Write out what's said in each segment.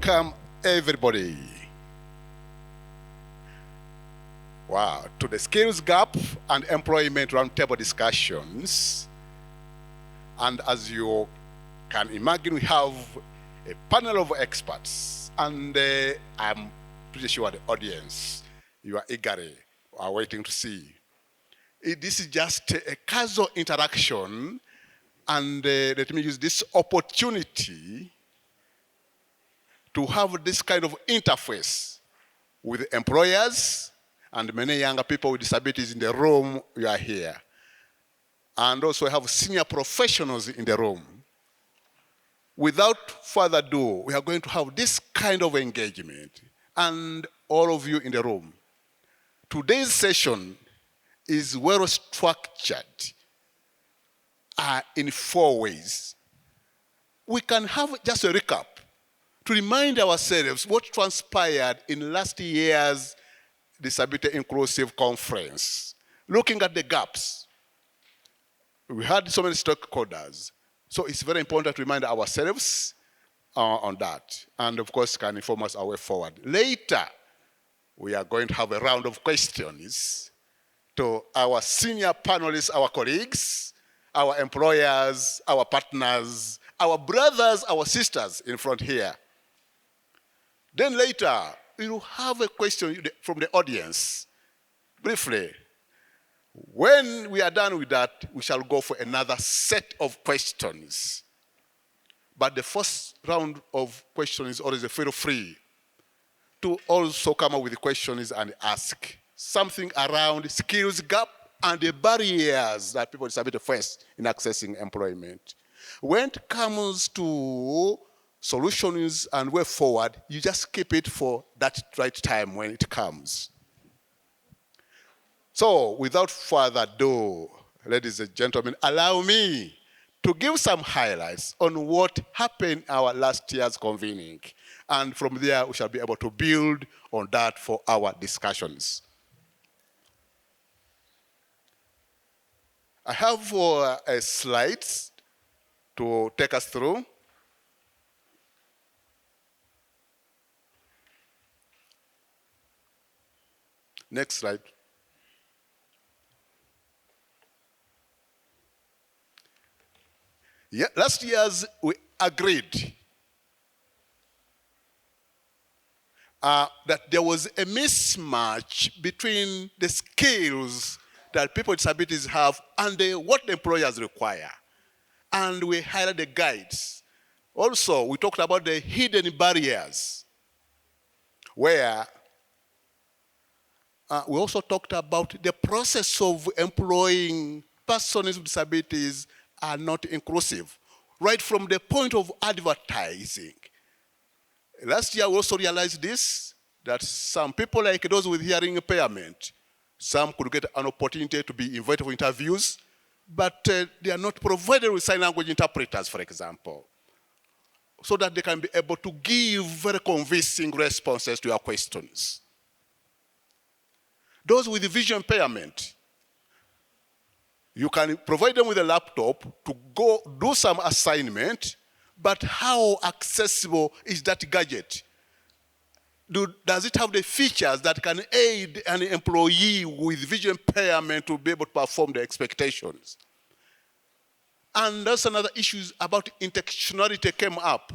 Welcome, everybody. Wow, to the skills gap and employment roundtable discussions. And as you can imagine, we have a panel of experts, and I'm pretty sure the audience, you are eagerly are waiting to see. This is just a casual interaction, and let me use this opportunity to have this kind of interface with employers and many younger people with disabilities in the room. You are here. And also have senior professionals in the room. Without further ado, we are going to have this kind of engagement, and all of you in the room. Today's session is well structured in 4 ways. We can have just a recap to remind ourselves what transpired in last year's Disability Inclusive Conference, looking at the gaps. We had so many stakeholders, so it's very important to remind ourselves on that, and of course can inform us our way forward. Later, we are going to have a round of questions to our senior panelists, our colleagues, our employers, our partners, our brothers, our sisters in front here. Then later, we will have a question from the audience, briefly. When we are done with that, we shall go for another set of questions. But the first round of questions is always feel free to also come up with questions and ask something around skills gap and the barriers that people with disability face in accessing employment. When it comes to solutions and way forward, you just keep it for that right time when it comes. So, without further ado, ladies and gentlemen, allow me to give some highlights on what happened in our last year's convening. And from there, we shall be able to build on that for our discussions. I have a slides to take us through. Next slide. Yeah, last year's we agreed that there was a mismatch between the skills that people with disabilities have and what the employers require. And we highlighted the guides. Also, we talked about the hidden barriers, where we also talked about the process of employing persons with disabilities are not inclusive, right from the point of advertising. Last year, we also realized this, that some people like those with hearing impairment, some could get an opportunity to be invited for interviews, but they are not provided with sign language interpreters, for example, so that they can be able to give very convincing responses to your questions. Those with vision impairment, you can provide them with a laptop to go do some assignment, but how accessible is that gadget? Does it have the features that can aid an employee with vision impairment to be able to perform the expectations? And that's another issue about intersectionality came up.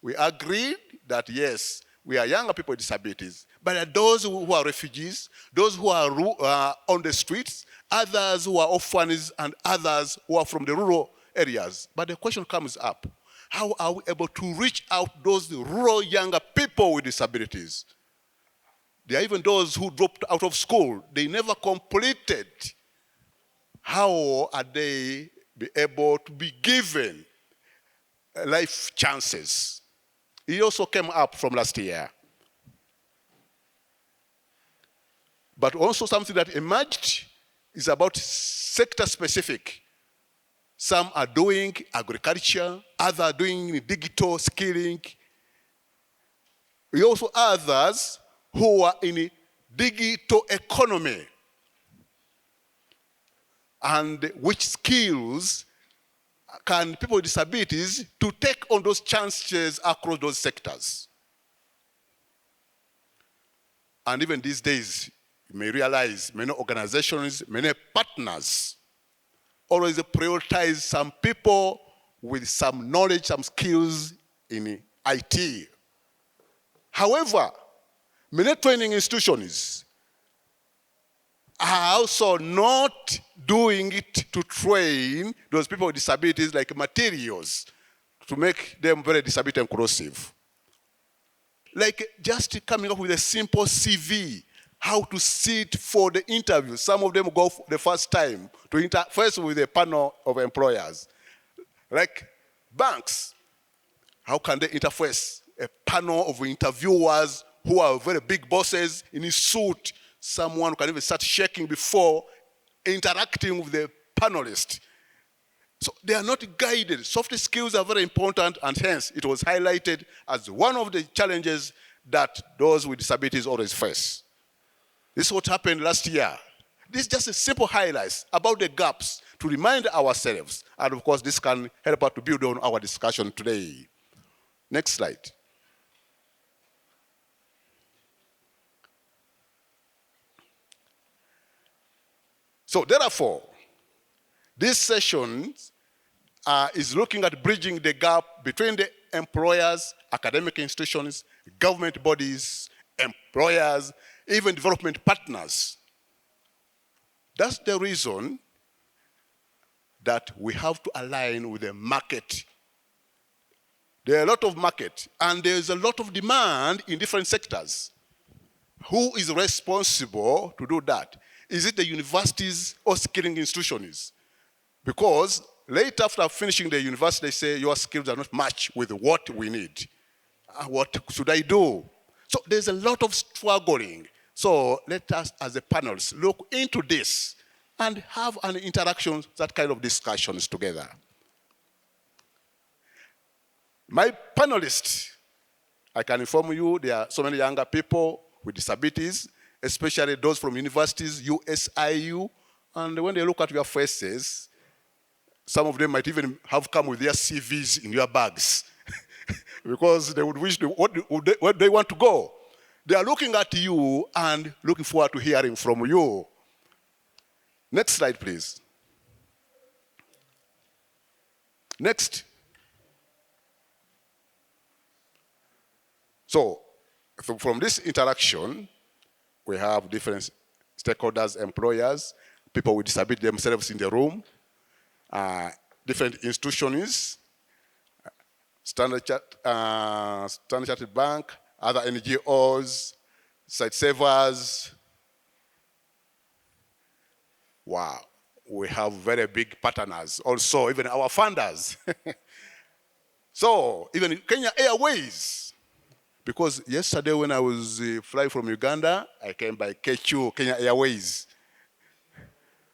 We agreed that yes, we are younger people with disabilities, but there are those who are refugees, those who are on the streets, others who are orphans, and others who are from the rural areas. But the question comes up, how are we able to reach out those rural younger people with disabilities? There are even those who dropped out of school. They never completed. How are they be able to be given life chances? It also came up from last year. But also something that emerged is about sector specific. Some are doing agriculture, others are doing digital skilling. We also others who are in digital economy. And which skills can people with disabilities to take on those chances across those sectors? And even these days, you may realize many organizations, many partners always prioritize some people with some knowledge, some skills in IT. However, many training institutions are also not doing it to train those people with disabilities like materials to make them very disability inclusive. Like just coming up with a simple CV, how to sit for the interview. Some of them go for the first time to interface with a panel of employers. Like banks, how can they interface a panel of interviewers who are very big bosses in a suit? Someone who can even start shaking before interacting with the panelist. So they are not guided. Soft skills are very important, and hence it was highlighted as one of the challenges that those with disabilities always face. This is what happened last year. This is just a simple highlights about the gaps to remind ourselves. And of course, this can help us to build on our discussion today. Next slide. So therefore, this session is looking at bridging the gap between the employers, academic institutions, government bodies, employers, even development partners. That's the reason that we have to align with the market. There are a lot of market, and there's a lot of demand in different sectors. Who is responsible to do that? Is it the universities or skilling institutions? Because late after finishing the university, they say your skills are not matched with what we need. What should I do? So there's a lot of struggling. So let us, as a panelists, look into this and have an interaction, that kind of discussions together. My panelists, I can inform you, there are so many younger people with disabilities, especially those from universities, USIU, and when they look at your faces, some of them might even have come with their CVs in your bags because they would wish where they want to go. They are looking at you and looking forward to hearing from you. Next slide, please. Next. So from this interaction, we have different stakeholders, employers, people with disability themselves in the room, different institutions, Standard Chartered Bank, other NGOs, site savers. Wow, we have very big partners. Also, even our funders. So, even Kenya Airways. Because yesterday when I was flying from Uganda, I came by Kenya Airways.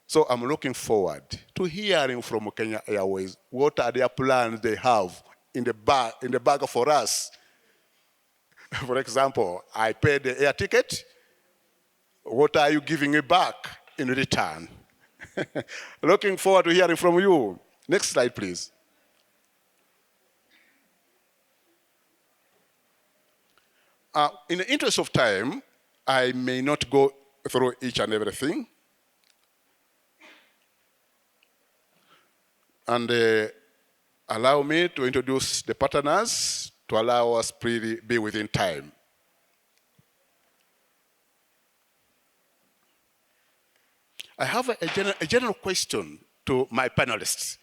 So I'm looking forward to hearing from Kenya Airways. What are their plans they have in the bag for us? For example, I paid the air ticket. What are you giving me back in return? Looking forward to hearing from you. Next slide, please. In the interest of time, I may not go through each and everything. And allow me to introduce the partners to allow us to be within time. I have a general question to my panelists.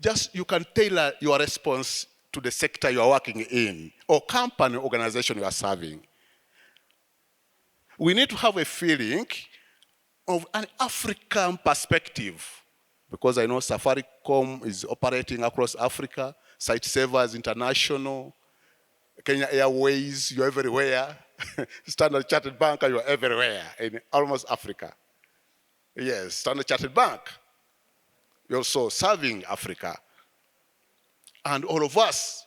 Just you can tailor your response to the sector you are working in or company organization you are serving. We need to have a feeling of an African perspective, because I know Safaricom is operating across Africa, Site Savers International, Kenya Airways, you're everywhere. Standard Chartered Bank, you're everywhere in almost Africa. Yes, Standard Chartered Bank. You're also serving Africa. And all of us,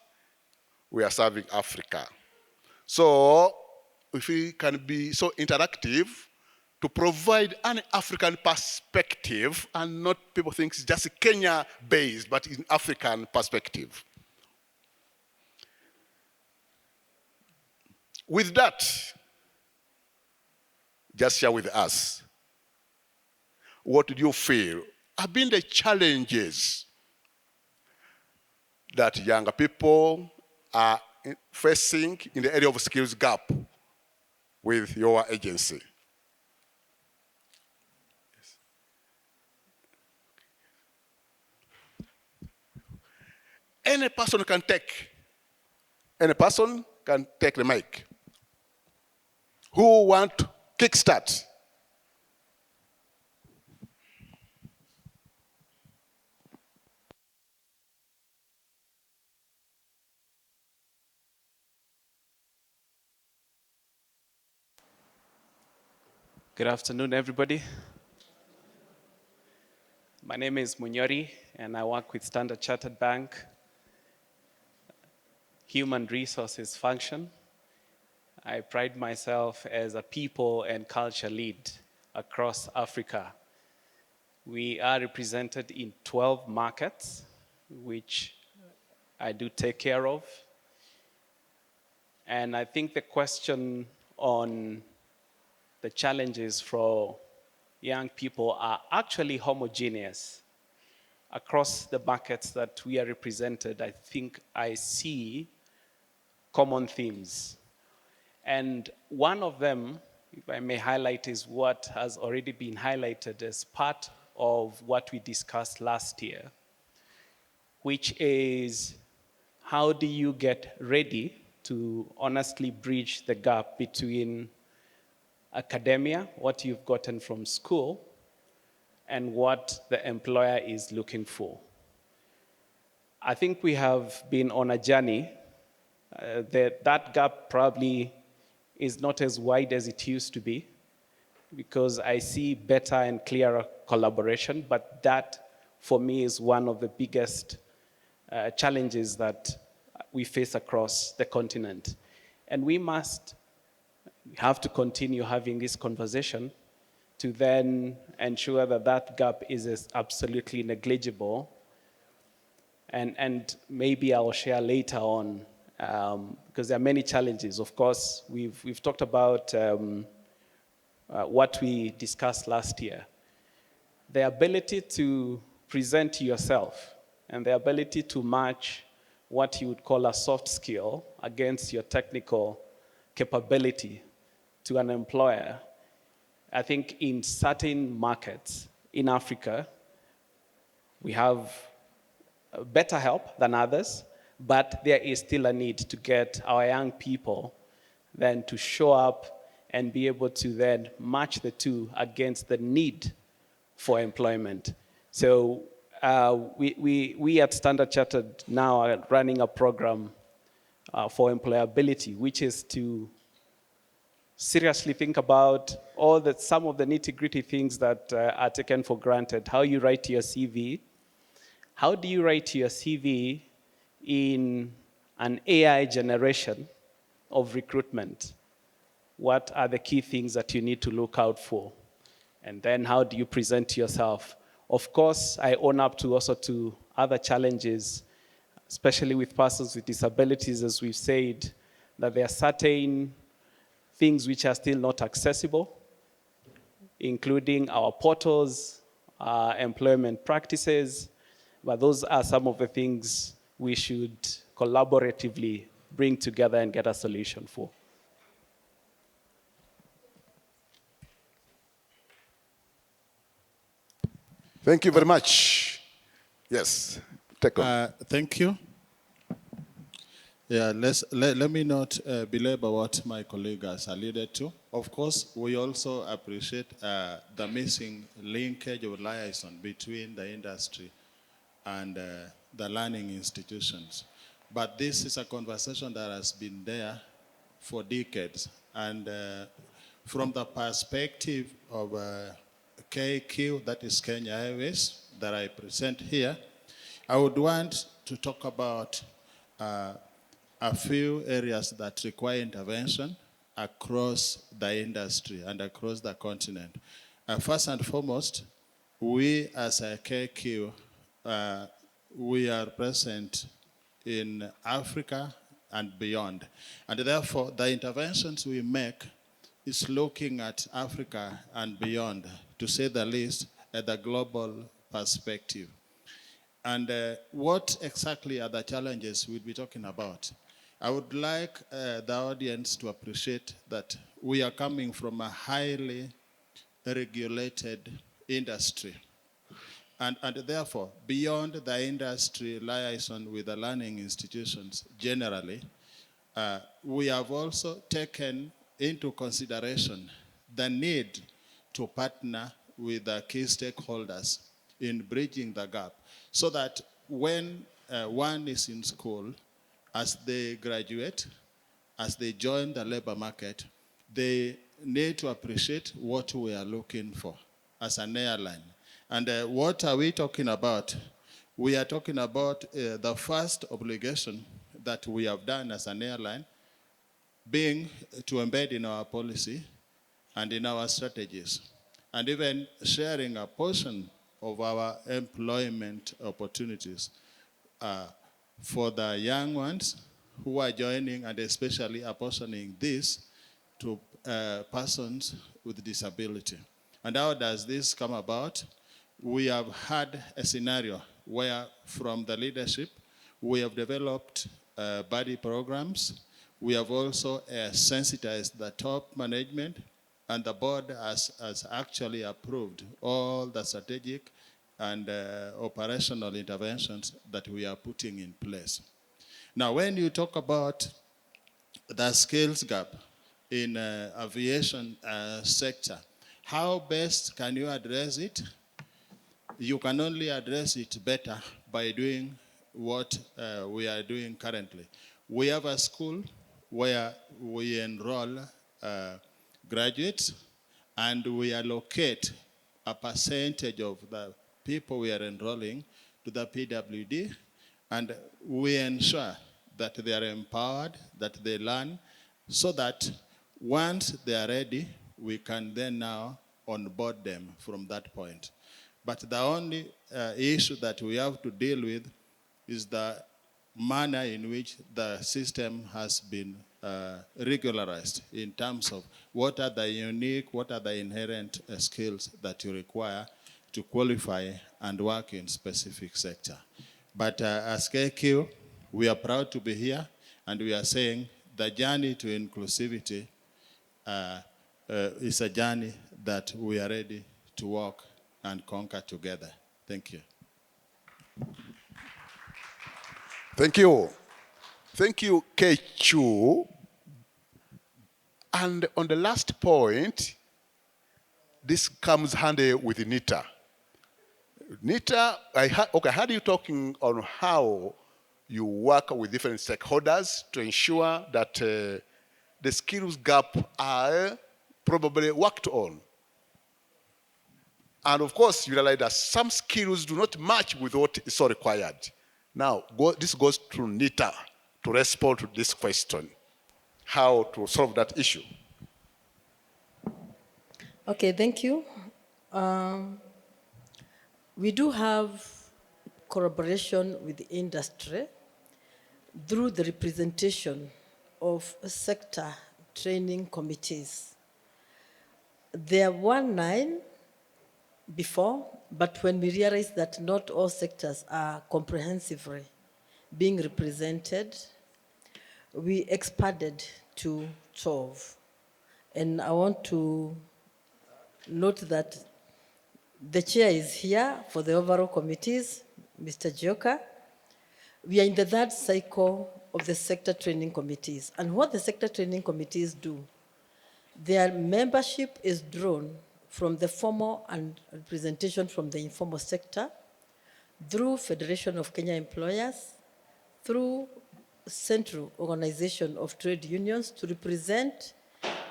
we are serving Africa. So if we can be so interactive to provide an African perspective and not people think it's just Kenya-based, but in African perspective. With that, just share with us, what do you feel have been the challenges that younger people are facing in the area of skills gap with your agency? Yes. Any person can take the mic. Who want to kickstart? Good afternoon, everybody. My name is Munyori, and I work with Standard Chartered Bank, Human Resources Function. I pride myself as a people and culture lead across Africa. We are represented in 12 markets, which I do take care of. And I think the question on the challenges for young people are actually homogeneous. Across the markets that we are represented, I think I see common themes. And one of them, if I may highlight, is what has already been highlighted as part of what we discussed last year, which is how do you get ready to honestly bridge the gap between academia, what you've gotten from school, and what the employer is looking for. I think we have been on a journey. That gap probably is not as wide as it used to be, because I see better and clearer collaboration, but that, for me, is one of the biggest challenges that we face across the continent. And we have to continue having this conversation to then ensure that that gap is absolutely negligible. And maybe I'll share later on, because there are many challenges. Of course, we've talked about what we discussed last year. The ability to present yourself and the ability to match what you would call a soft skill against your technical capability to an employer. I think in certain markets in Africa, we have better help than others, but there is still a need to get our young people then to show up and be able to then match the two against the need for employment. So we at Standard Chartered now are running a program for employability, which is to seriously think about some of the nitty-gritty things that are taken for granted. How you write your CV. How do you write your CV in an AI generation of recruitment? What are the key things that you need to look out for? And then how do you present yourself? Of course, I own up to also to other challenges, especially with persons with disabilities, as we've said, that there are certain things which are still not accessible, including our portals, employment practices, but those are some of the things we should collaboratively bring together and get a solution for. Thank you very much. Yes, take on. Thank you. Yeah, let me not belabor what my colleague has alluded to. Of course, we also appreciate the missing linkage or liaison between the industry and the learning institutions. But this is a conversation that has been there for decades. And from the perspective of KQ, that is Kenya Airways, that I present here, I would want to talk about a few areas that require intervention across the industry and across the continent. First and foremost, we as a KQ, we are present in Africa and beyond. And therefore, the interventions we make is looking at Africa and beyond, to say the least, at the global perspective. And what exactly are the challenges we'll be talking about? I would like the audience to appreciate that we are coming from a highly regulated industry. And therefore, beyond the industry liaison with the learning institutions generally, we have also taken into consideration the need to partner with the key stakeholders in bridging the gap, so that when one is in school, as they graduate, as they join the labor market, they need to appreciate what we are looking for as an airline. And what are we talking about? We are talking about the first obligation that we have done as an airline, being to embed in our policy and in our strategies, and even sharing a portion of our employment opportunities for the young ones who are joining, and especially apportioning this to persons with disability. And how does this come about? We have had a scenario where, from the leadership, we have developed buddy programs. We have also sensitized the top management, and the board has actually approved all the strategic and operational interventions that we are putting in place. Now, when you talk about the skills gap in aviation sector, how best can you address it? You can only address it better by doing what we are doing currently. We have a school where we enroll graduates, and we allocate a percentage of the people we are enrolling to the PWD, and we ensure that they are empowered, that they learn, so that once they are ready, we can then now onboard them from that point. But the only issue that we have to deal with is the manner in which the system has been regularized in terms of what are the unique, what are the inherent skills that you require to qualify and work in specific sector. But as KQ, we are proud to be here, and we are saying the journey to inclusivity is a journey that we are ready to walk and conquer together. Thank you. Thank you. Thank you, Kechu. And on the last point, this comes handy with NITA. NITA, I heard you talking on how you work with different stakeholders to ensure that the skills gap are probably worked on. And of course, you realize that some skills do not match with what is so required. Now, this goes to NITA to respond to this question, how to solve that issue. Okay, thank you. We do have collaboration with the industry through the representation of sector training committees. There were 9 before, but when we realized that not all sectors are comprehensively being represented, we expanded to 12. And I want to note that the chair is here for the overall committees, Mr. Njioka. We are in the 3rd cycle of the sector training committees. And what the sector training committees do, their membership is drawn from the formal and representation from the informal sector, through Federation of Kenya Employers, through Central Organization of Trade Unions to represent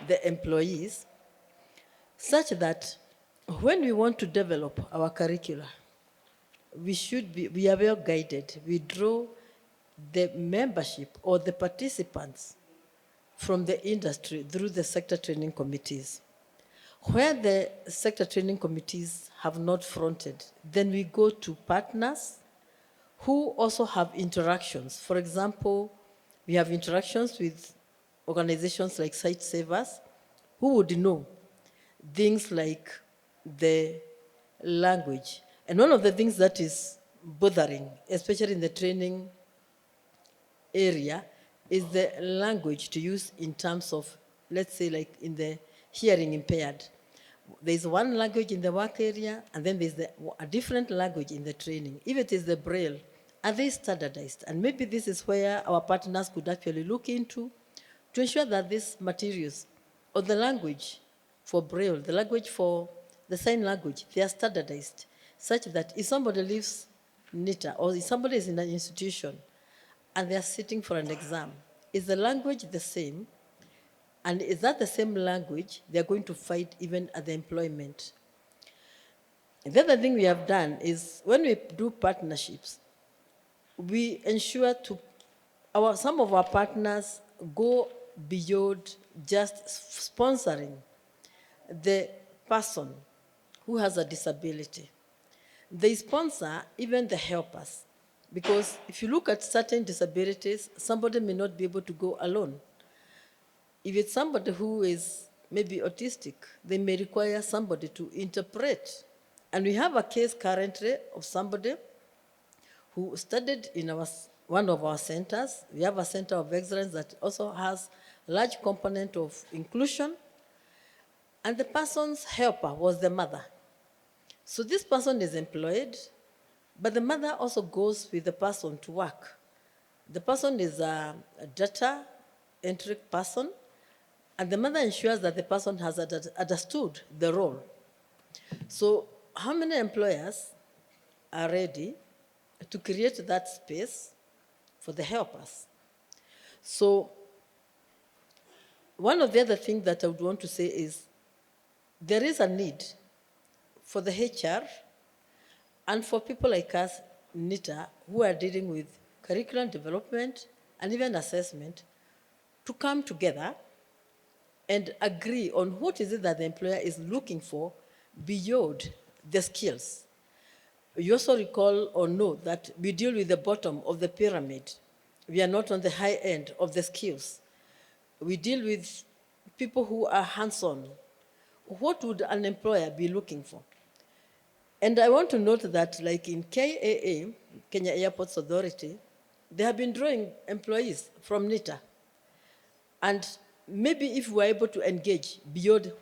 the employees, such that when we want to develop our curricula, we are well guided. We draw the membership or the participants from the industry through the sector training committees. Where the sector training committees have not fronted, then we go to partners who also have interactions. For example, We have interactions with organizations like Site Savers, who would know things like the language. And one of the things that is bothering, especially in the training area, is the language to use in terms of, let's say, like in the hearing impaired. There's one language in the work area, and then there's a different language in the training. If it is the Braille, are they standardized? And maybe this is where our partners could actually look into to ensure that these materials, or the language for Braille, the language for the sign language, they are standardized, such that if somebody leaves NITA, or if somebody is in an institution and they are sitting for an exam, is the language the same? And is that the same language they're going to fight even at the employment? And the other thing we have done is when we do partnerships, we ensure some of our partners go beyond just sponsoring the person who has a disability. They sponsor even the helpers. Because if you look at certain disabilities, somebody may not be able to go alone. If it's somebody who is maybe autistic, they may require somebody to interpret. And we have a case currently of somebody who studied in one of our centers. We have a center of excellence that also has a large component of inclusion. And the person's helper was the mother. So this person is employed, but the mother also goes with the person to work. The person is a data entry person, and the mother ensures that the person has understood the role. So how many employers are ready to create that space for the helpers? So one of the other things that I would want to say is there is a need for the HR and for people like us, NITA, who are dealing with curriculum development and even assessment, to come together and agree on what is it that the employer is looking for beyond the skills. You also recall or know that we deal with the bottom of the pyramid. We are not on the high end of the skills. We deal with people who are hands-on. What would an employer be looking for? And I want to note that, like in KAA, Kenya Airports Authority, they have been drawing employees from NITA. And maybe if we're able to engage beyond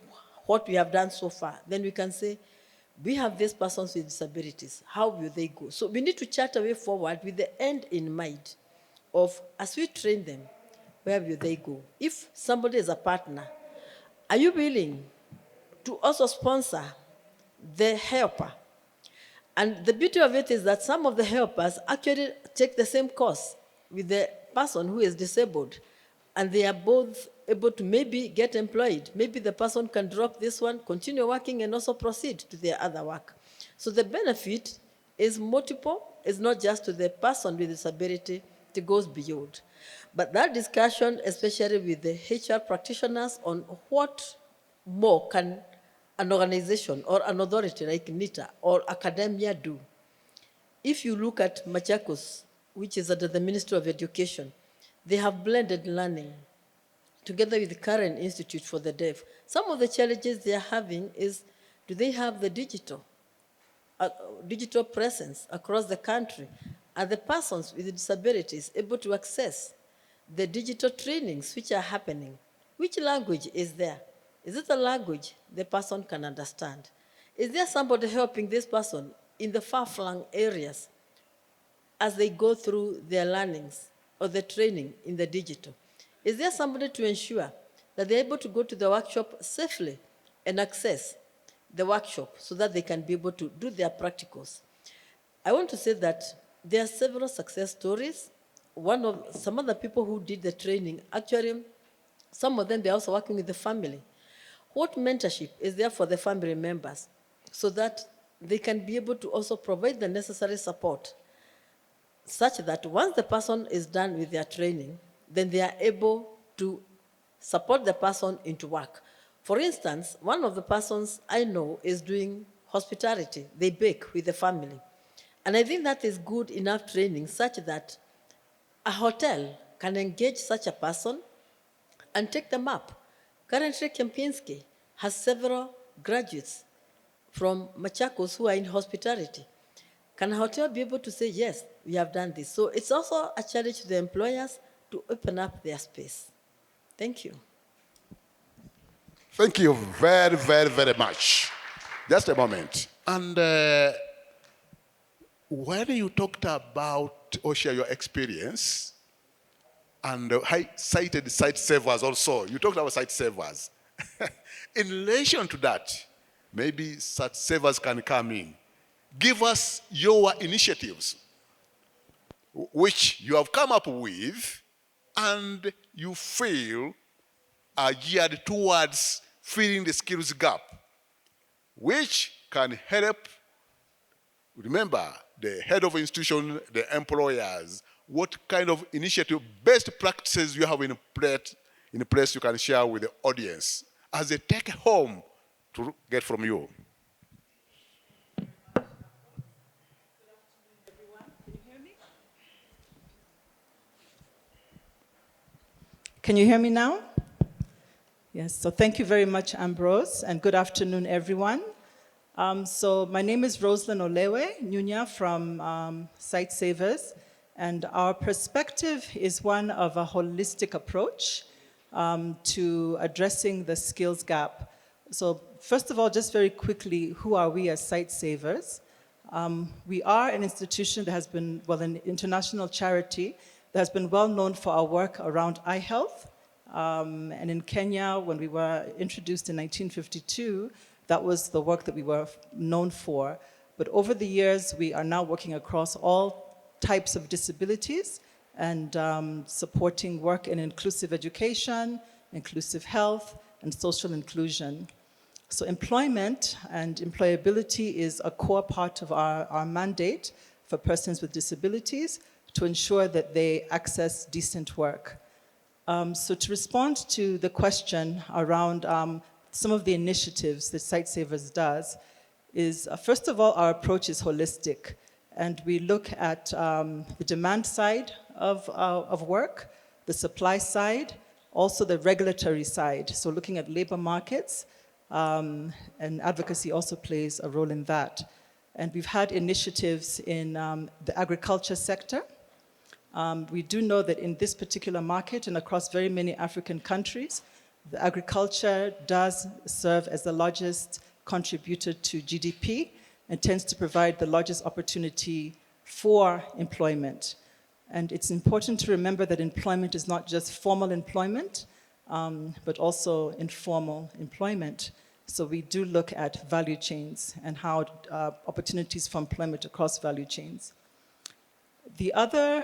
what we have done so far, then we can say, we have these persons with disabilities. How will they go? So we need to chart a way forward with the end in mind of, as we train them, where will they go? If somebody is a partner, are you willing to also sponsor the helper? And the beauty of it is that some of the helpers actually take the same course with the person who is disabled, and they are both able to maybe get employed. Maybe the person can drop this one, continue working, and also proceed to their other work. So the benefit is multiple. It's not just to the person with disability, it goes beyond. But that discussion, especially with the HR practitioners on what more can an organization or an authority like NITA or academia do. If you look at Machakos, which is under the Ministry of Education, they have blended learning together with the current Institute for the Deaf. Some of the challenges they are having is, do they have the digital presence across the country? Are the persons with disabilities able to access the digital trainings which are happening? Which language is there? Is it a language the person can understand? Is there somebody helping this person in the far-flung areas as they go through their learnings or the training in the digital? Is there somebody to ensure that they're able to go to the workshop safely and access the workshop so that they can be able to do their practicals? I want to say that there are several success stories. Some of the people who did the training, actually, some of them, they're also working with the family. What mentorship is there for the family members so that they can be able to also provide the necessary support such that once the person is done with their training, then they are able to support the person into work. For instance, one of the persons I know is doing hospitality. They bake with the family. And I think that is good enough training such that a hotel can engage such a person and take them up. Currently, Kempinski has several graduates from Machakos who are in hospitality. Can a hotel be able to say, yes, we have done this? So it's also a challenge to the employers to open up their space. Thank you. Thank you very, very, very much. Just a moment. And when you talked about or share your experience, and I cited site savers also, you talked about site savers. In relation to that, maybe site savers can come in. Give us your initiatives, which you have come up with, and you feel are geared towards filling the skills gap, which can help, remember, the head of institution, the employers, what kind of initiative, best practices you have in place you can share with the audience as a take home to get from you. Can you hear me now? Yes, so thank you very much, Ambrose, and good afternoon, everyone. So my name is Rosalind Olewe Njioka from Site Savers, and our perspective is one of a holistic approach to addressing the skills gap. So first of all, just very quickly, who are we as Site Savers? We are an institution that has been, well, an international charity that has been well known for our work around eye health. And in Kenya, when we were introduced in 1952, that was the work that we were known for. But over the years, we are now working across all types of disabilities and supporting work in inclusive education, inclusive health, and social inclusion. So employment and employability is a core part of our mandate for persons with disabilities to ensure that they access decent work. So to respond to the question around some of the initiatives that Site Savers does is, first of all, our approach is holistic. And we look at the demand side of work, the supply side, also the regulatory side. So looking at labor markets, and advocacy also plays a role in that. And we've had initiatives in the agriculture sector. We do know that in this particular market and across very many African countries, the agriculture does serve as the largest contributor to GDP and tends to provide the largest opportunity for employment. And it's important to remember that employment is not just formal employment, but also informal employment. So we do look at value chains and how opportunities for employment across value chains. The other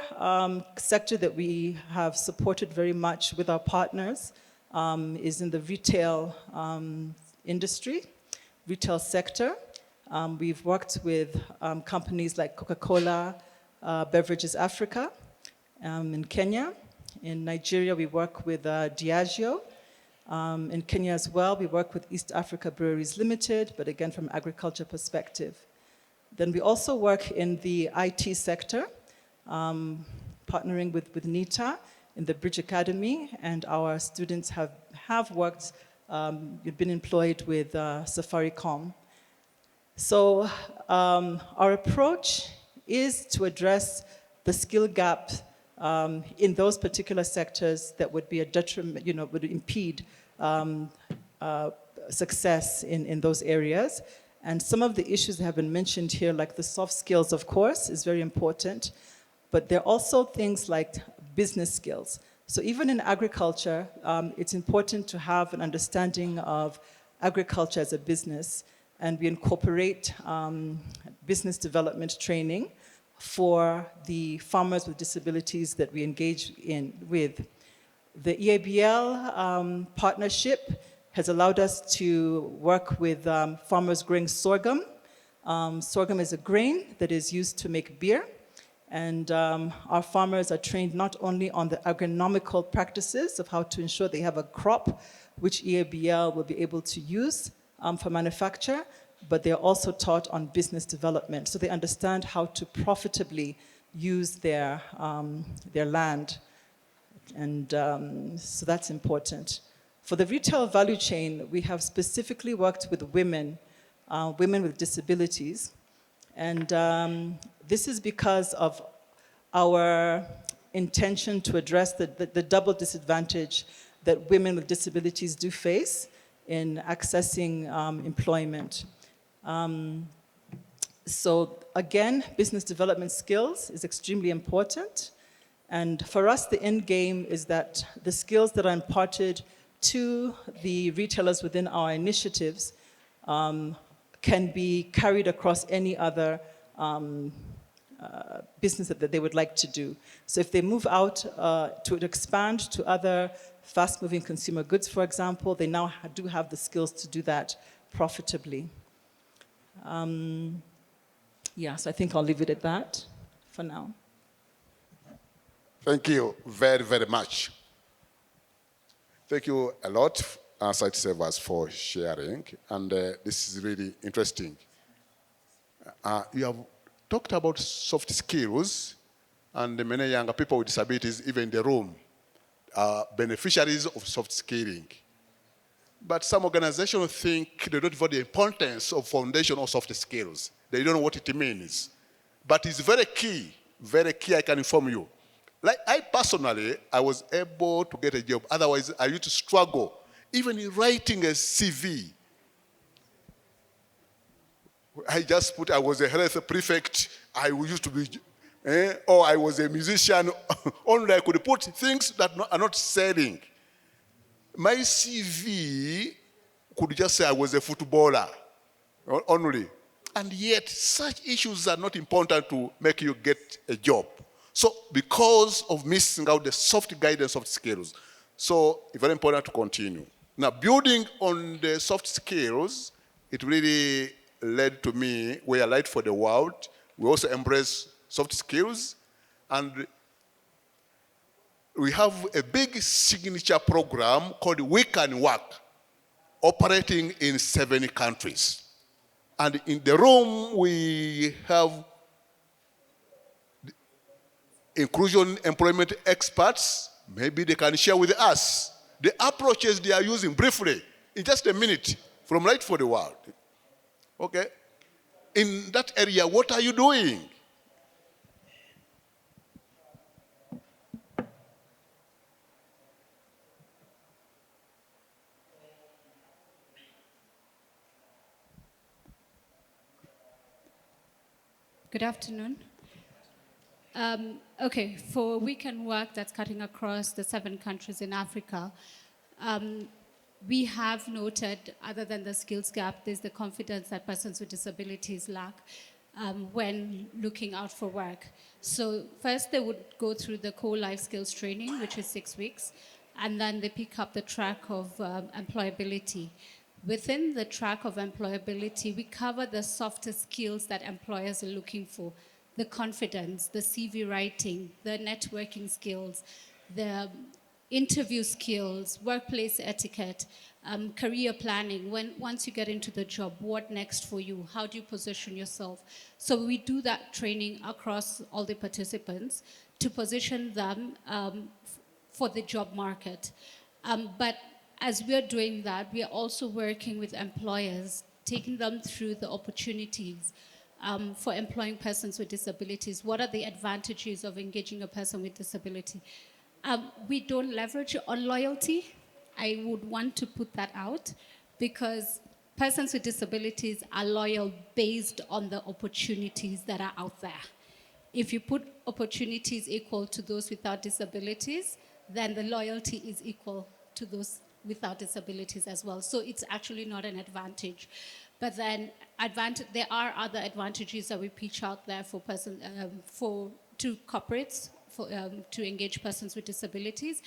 sector that we have supported very much with our partners is in the retail industry, retail sector. We've worked with companies like Coca-Cola, Beverages Africa in Kenya. In Nigeria, we work with Diageo. In Kenya as well, we work with East Africa Breweries Limited, but again, from agriculture perspective. Then we also work in the IT sector, partnering with NITA in the Bridge Academy, and our students have worked, been employed with Safaricom. So our approach is to address the skill gap in those particular sectors that would be a detriment, would impede success in those areas. And some of the issues that have been mentioned here, like the soft skills, of course, is very important. But there are also things like business skills. So even in agriculture, it's important to have an understanding of agriculture as a business, and we incorporate business development training for the farmers with disabilities that we engage with. The EABL partnership has allowed us to work with farmers growing sorghum. Sorghum is a grain that is used to make beer. And our farmers are trained not only on the agronomical practices of how to ensure they have a crop which EABL will be able to use for manufacture, but they're also taught on business development. So they understand how to profitably use their land. And so that's important. For the retail value chain, we have specifically worked with women, women with disabilities. And this is because of our intention to address the double disadvantage that women with disabilities do face in accessing employment. So again, business development skills is extremely important. And for us, the end game is that the skills that are imparted to the retailers within our initiatives can be carried across any other business that they would like to do. So if they move out to expand to other fast-moving consumer goods, for example, they now do have the skills to do that profitably. Yeah, so I think I'll leave it at that for now. Thank you very, very much. Thank you a lot, site savers, for sharing. And this is really interesting. You have talked about soft skills, and many younger people with disabilities, even in the room, are beneficiaries of soft skilling. But some organizations think they don't know the importance of foundational soft skills. They don't know what it means. But it's very key, I can inform you. Like I personally, I was able to get a job. Otherwise, I used to struggle. Even in writing a CV, I just put, I was a health prefect, I used to be, or I was a musician, only I could put things that are not selling. My CV could just say I was a footballer, only. And yet, such issues are not important to make you get a job. So, because of missing out the soft guidance, soft skills, so it's very important to continue. Now, building on the soft skills, it really led to me, we are Light for the World. We also embrace soft skills, and we have a big signature program called We Can Work, operating in 7 countries. And in the room, we have inclusion employment experts. Maybe they can share with us the approaches they are using briefly, in just a minute, from Light for the World. Okay? In that area, what are you doing? Good afternoon. Okay, for We Can Work, that's cutting across the 7 countries in Africa, we have noted, other than the skills gap, there's the confidence that persons with disabilities lack when looking out for work. So first they would go through the core life skills training, which is 6 weeks, and then they pick up the track of employability. Within the track of employability, we cover the softer skills that employers are looking for: the confidence, the CV writing, the networking skills, the interview skills, workplace etiquette, career planning. Once you get into the job, what next for you? How do you position yourself? So we do that training across all the participants to position them for the job market. But as we're doing that, we are also working with employers, taking them through the opportunities for employing persons with disabilities. What are the advantages of engaging a person with disability? We don't leverage on loyalty. I would want to put that out, because persons with disabilities are loyal based on the opportunities that are out there. If you put opportunities equal to those without disabilities, then the loyalty is equal to those without disabilities as well. So it's actually not an advantage. But then there are other advantages that we pitch out there for to corporates to engage persons with disabilities.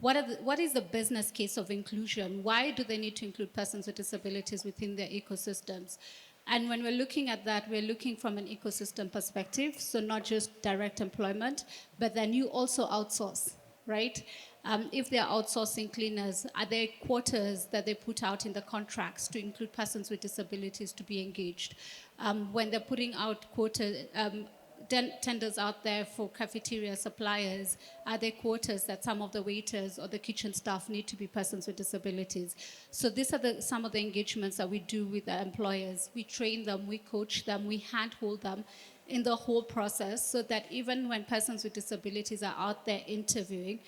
What is the business case of inclusion? Why do they need to include persons with disabilities within their ecosystems? And when we're looking at that, we're looking from an ecosystem perspective, so not just direct employment, but then you also outsource, right? If they're outsourcing cleaners, are there quotas that they put out in the contracts to include persons with disabilities to be engaged? When they're putting out quotas, tenders out there for cafeteria suppliers? Are there quotas that some of the waiters or the kitchen staff need to be persons with disabilities? So these are some of the engagements that we do with the employers. We train them, we coach them, we handhold them in the whole process, so that even when persons with disabilities are out there interviewing,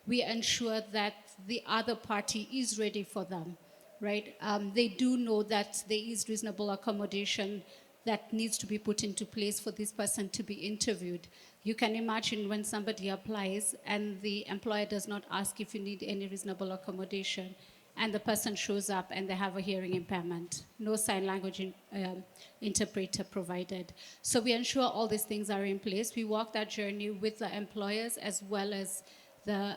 we ensure that the other party is ready for them, right? They do know that there is reasonable accommodation that needs to be put into place for this person to be interviewed. You can imagine when somebody applies and the employer does not ask if you need any reasonable accommodation, and the person shows up and they have a hearing impairment, no sign language interpreter provided. So we ensure all these things are in place. We walk that journey with the employers as well as the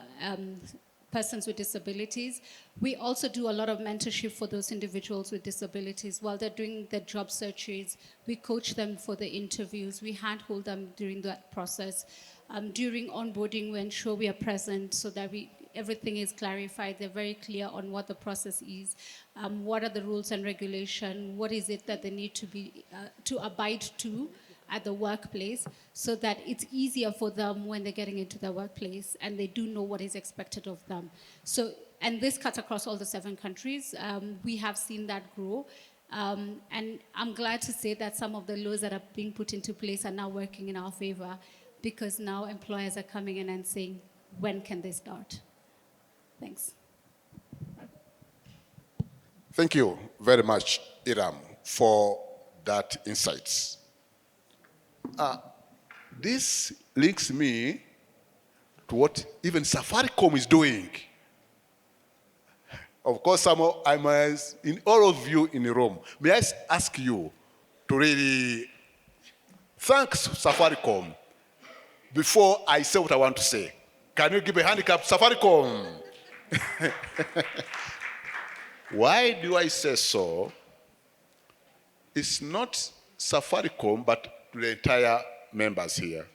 persons with disabilities. We also do a lot of mentorship for those individuals with disabilities. While they're doing their job searches, we coach them for the interviews, we handhold them during that process. During onboarding, we ensure we are present so that everything is clarified, they're very clear on what the process is, what are the rules and regulation, what is it that they need to be, to abide to at the workplace, so that it's easier for them when they're getting into the workplace and they do know what is expected of them. So, and this cuts across all the 7 countries. We have seen that grow. And I'm glad to say that some of the laws that are being put into place are now working in our favor, because now employers are coming in and saying, when can they start? Thanks. Thank you very much, Iram, for that insights. This links me to what even Safaricom is doing. Of course, in all of you in the room, may I ask you to really thank Safaricom before I say what I want to say. Can you give a handicap, Safaricom? Why do I say so? It's not Safaricom, but to the entire members here.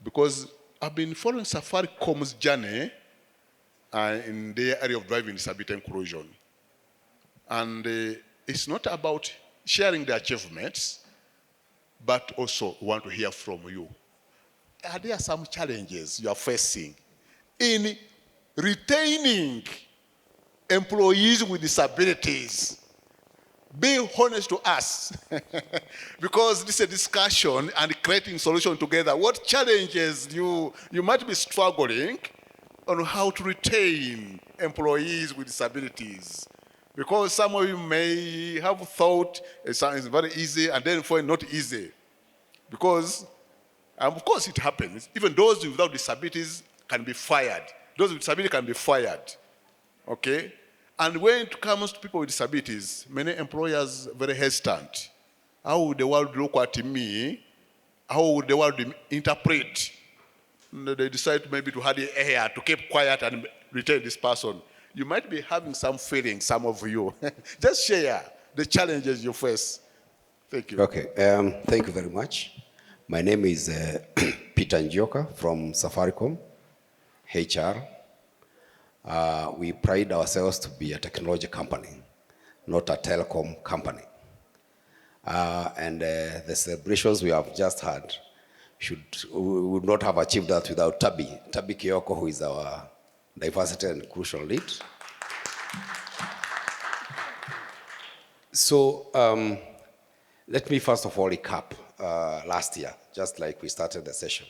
Because I've been following Safaricom's journey in the area of driving disability inclusion. And it's not about sharing the achievements, but also want to hear from you. Are there some challenges you are facing in retaining employees with disabilities? Be honest to us, because this is a discussion and creating solution together. What challenges you might be struggling on how to retain employees with disabilities? Because some of you may have thought it's very easy and then find not easy. Because, of course it happens. Even those without disabilities can be fired. Those with disabilities can be fired, okay? And when it comes to people with disabilities, many employers are very hesitant. How would the world look at me? How would the world interpret? And they decide maybe to have the air, to keep quiet and retain this person. You might be having some feelings, some of you. Just share the challenges you face. Thank you. Okay, thank you very much. My name is Peter Njioka from Safaricom, HR. We pride ourselves to be a technology company, not a telecom company. And the celebrations we have just had we would not have achieved that without Tabi Kiyoko, who is our diversity and inclusion lead. So let me first of all recap last year, just like we started the session.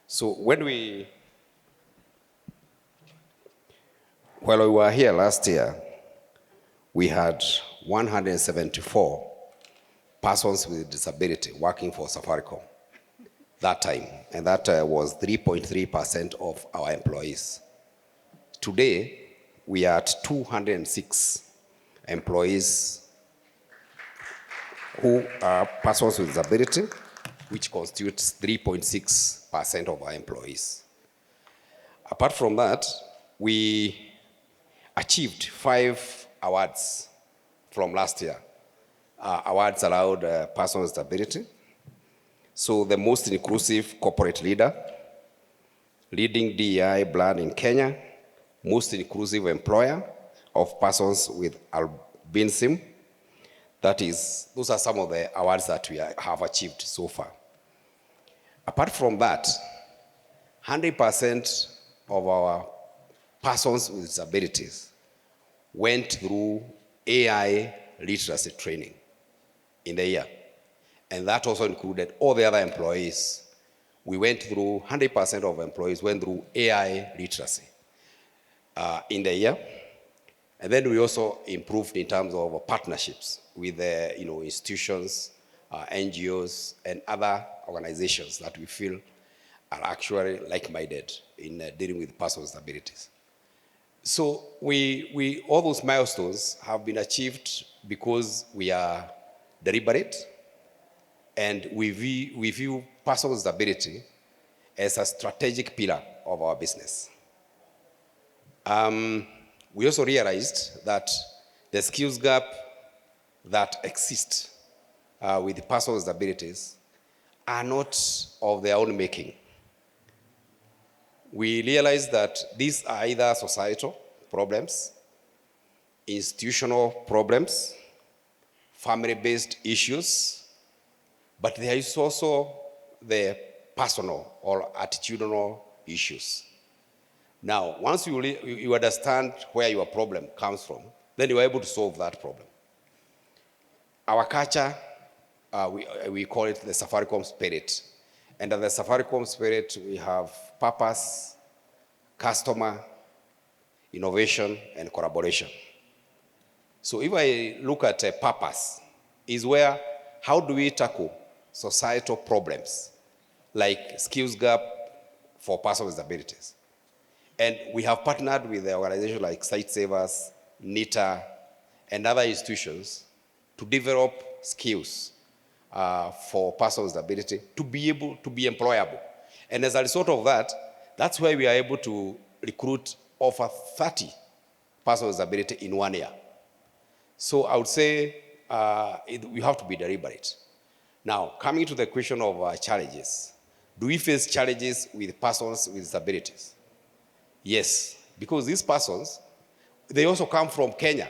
So while we were here last year, we had 174 persons with disability working for Safaricom that time, and that was 3.3% of our employees. Today, we are at 206 employees who are persons with disability, which constitutes 3.6% of our employees. Apart from that, we achieved 5 awards from last year. Awards allowed persons with disability. So the most inclusive corporate leader, leading DEI brand in Kenya, most inclusive employer of persons with albinism. Those are some of the awards that we have achieved so far. Apart from that, 100% of our persons with disabilities went through AI literacy training in the year. And that also included all the other employees. We went through, 100% of employees went through AI literacy in the year. And then we also improved in terms of partnerships with institutions, NGOs, and other organizations that we feel are actually like-minded in dealing with persons with disabilities. So all those milestones have been achieved because we are deliberate, and we view persons with disability as a strategic pillar of our business. We also realized that the skills gap that exists with persons with disabilities are not of their own making. We realized that these are either societal problems, institutional problems, family-based issues, but there is also the personal or attitudinal issues. Now, once you understand where your problem comes from, then you are able to solve that problem. Our culture, we call it the Safaricom spirit. And in the Safaricom spirit, we have purpose, customer, innovation, and collaboration. So if I look at purpose, is where, how do we tackle societal problems like skills gap for persons with disabilities? And we have partnered with the organizations like Site Savers, NITA, and other institutions to develop skills for persons with disability to be able to be employable. And as a result of that, that's why we are able to recruit over 30 persons with disability in 1 year. So I would say we have to be deliberate. Now, coming to the question of challenges, do we face challenges with persons with disabilities? Yes, because these persons, they also come from Kenya.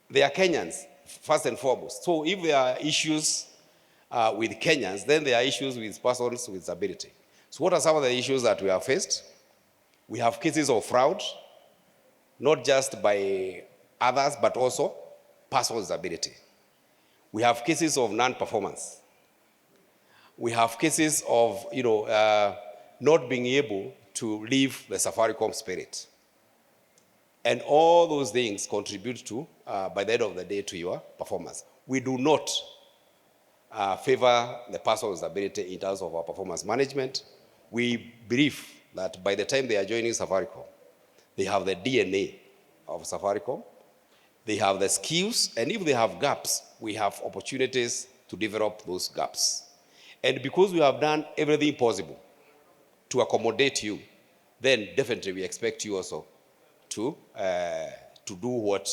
They are Kenyans, first and foremost. So if there are issues with Kenyans, then there are issues with persons with disability. So what are some of the issues that we have faced? We have cases of fraud, not just by others, but also persons with disability. We have cases of non-performance. We have cases of not being able to live the Safaricom spirit. And all those things contribute to, by the end of the day, to your performance. We do not favor the person with disability in terms of our performance management. We believe that by the time they are joining Safaricom, they have the DNA of Safaricom, they have the skills, and if they have gaps, we have opportunities to develop those gaps. And because we have done everything possible to accommodate you, then definitely we expect you also to do what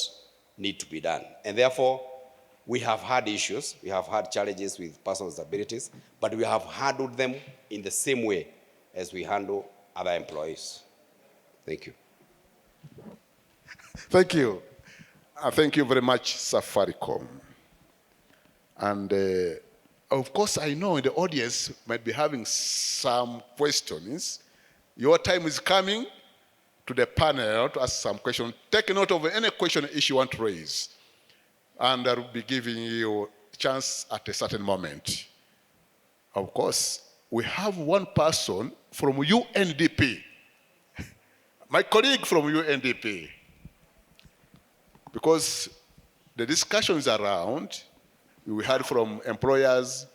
needs to be done. And therefore, we have had issues, we have had challenges with persons with disabilities, but we have handled them in the same way as we handle other employees. Thank you. Thank you. Thank you very much, Safaricom. And of course, I know the audience might be having some questions. Your time is coming to the panel to ask some questions. Take note of any question issue you want to raise. And I will be giving you a chance at a certain moment. Of course, we have one person from UNDP. My colleague from UNDP. Because the discussions around, we heard from employers,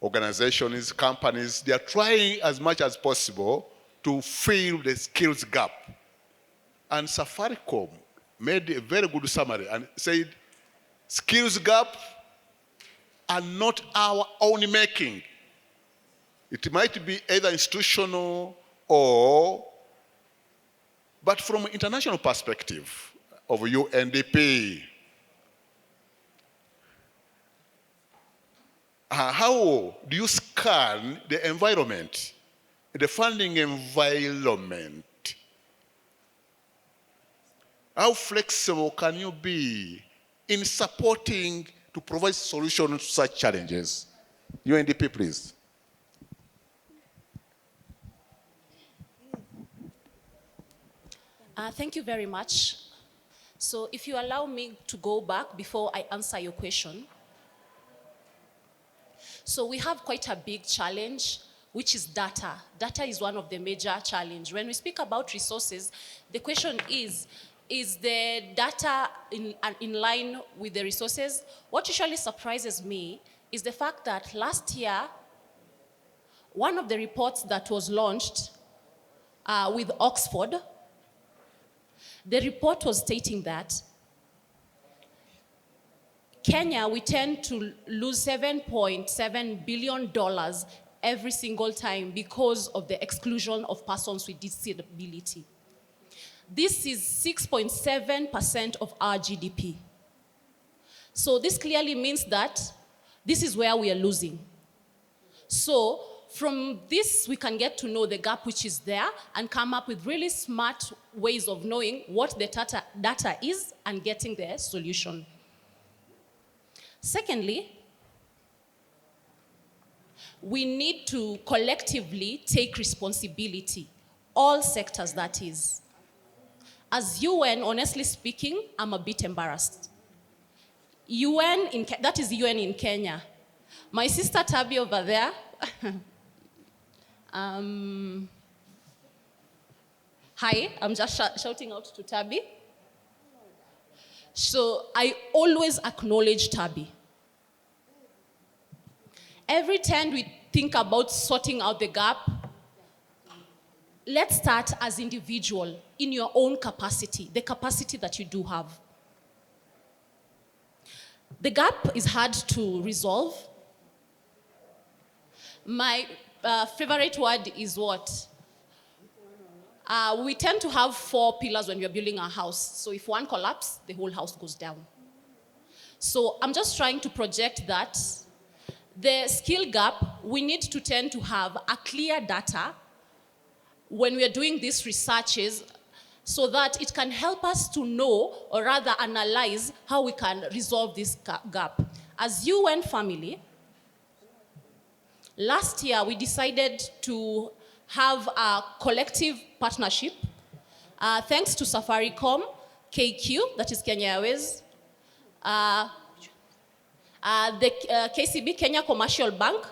organizations, companies, they are trying as much as possible to fill the skills gap. And Safaricom made a very good summary and said, skills gap are not our own making. It might be either institutional but from an international perspective of UNDP. How do you scan the environment, the funding environment? How flexible can you be in supporting to provide solutions to such challenges? UNDP, please. Thank you very much. So if you allow me to go back before I answer your question. So we have quite a big challenge, which is data. Data is one of the major challenges. When we speak about resources, the question is the data in line with the resources? What usually surprises me is the fact that last year, one of the reports that was launched with Oxford, the report was stating that Kenya, we tend to lose $7.7 billion every single time because of the exclusion of persons with disability. This is 6.7% of our GDP. So this clearly means that this is where we are losing. So from this, we can get to know the gap which is there and come up with really smart ways of knowing what the data is and getting the solution. Secondly, we need to collectively take responsibility, all sectors that is. As UN, honestly speaking, I'm a bit embarrassed. That is UN in Kenya. My sister Tabby over there, hi, I'm just shouting out to Tabby. So I always acknowledge Tabby. Every time we think about sorting out the gap, let's start as individual in your own capacity, the capacity that you do have. The gap is hard to resolve. My favorite word is what? We tend to have 4 pillars when we are building a house. So if one collapses, the whole house goes down. So I'm just trying to project that the skill gap, we need to tend to have a clear data when we are doing these researches so that it can help us to know, or rather analyze, how we can resolve this gap. As UN family, last year we decided to have a collective partnership thanks to Safaricom, KQ, that is Kenya Airways, the KCB, Kenya Commercial Bank.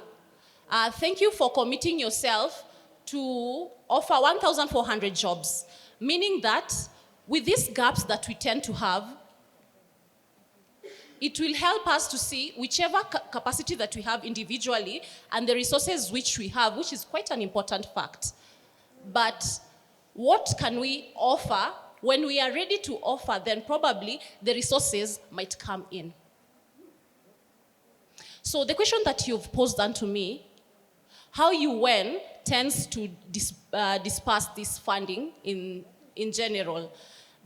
Thank you for committing yourself to offer 1,400 jobs, meaning that with these gaps that we tend to have, it will help us to see whichever capacity that we have individually and the resources which we have, which is quite an important fact. But what can we offer? When we are ready to offer, then probably the resources might come in. So the question that you've posed unto me, how UN tends to disperse this funding in general,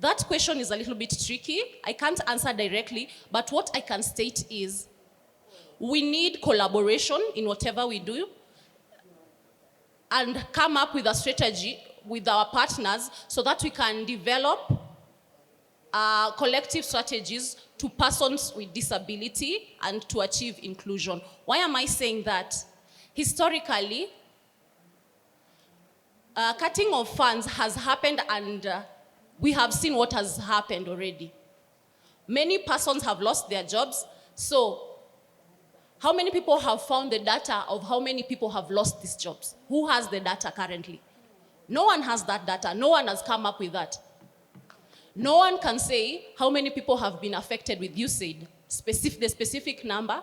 that question is a little bit tricky. I can't answer directly, but what I can state is we need collaboration in whatever we do and come up with a strategy with our partners so that we can develop collective strategies to persons with disability and to achieve inclusion. Why am I saying that? Historically, cutting of funds has happened and we have seen what has happened already. Many persons have lost their jobs. So how many people have found the data of how many people have lost these jobs? Who has the data currently? No one has that data. No one has come up with that. No one can say how many people have been affected with USAID, the specific number.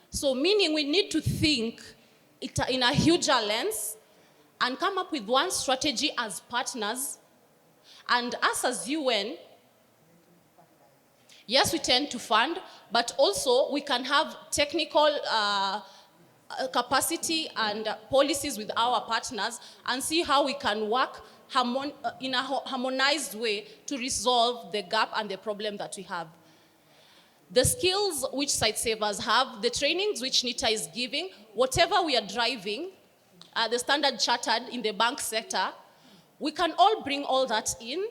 So meaning we need to think it in a huger lens and come up with one strategy as partners. And us as UN, yes, we tend to fund, but also we can have technical capacity and policies with our partners and see how we can work in a harmonized way to resolve the gap and the problem that we have. The skills which site savers have, the trainings which NITA is giving, whatever we are driving, the Standard Chartered in the bank sector, we can all bring all that in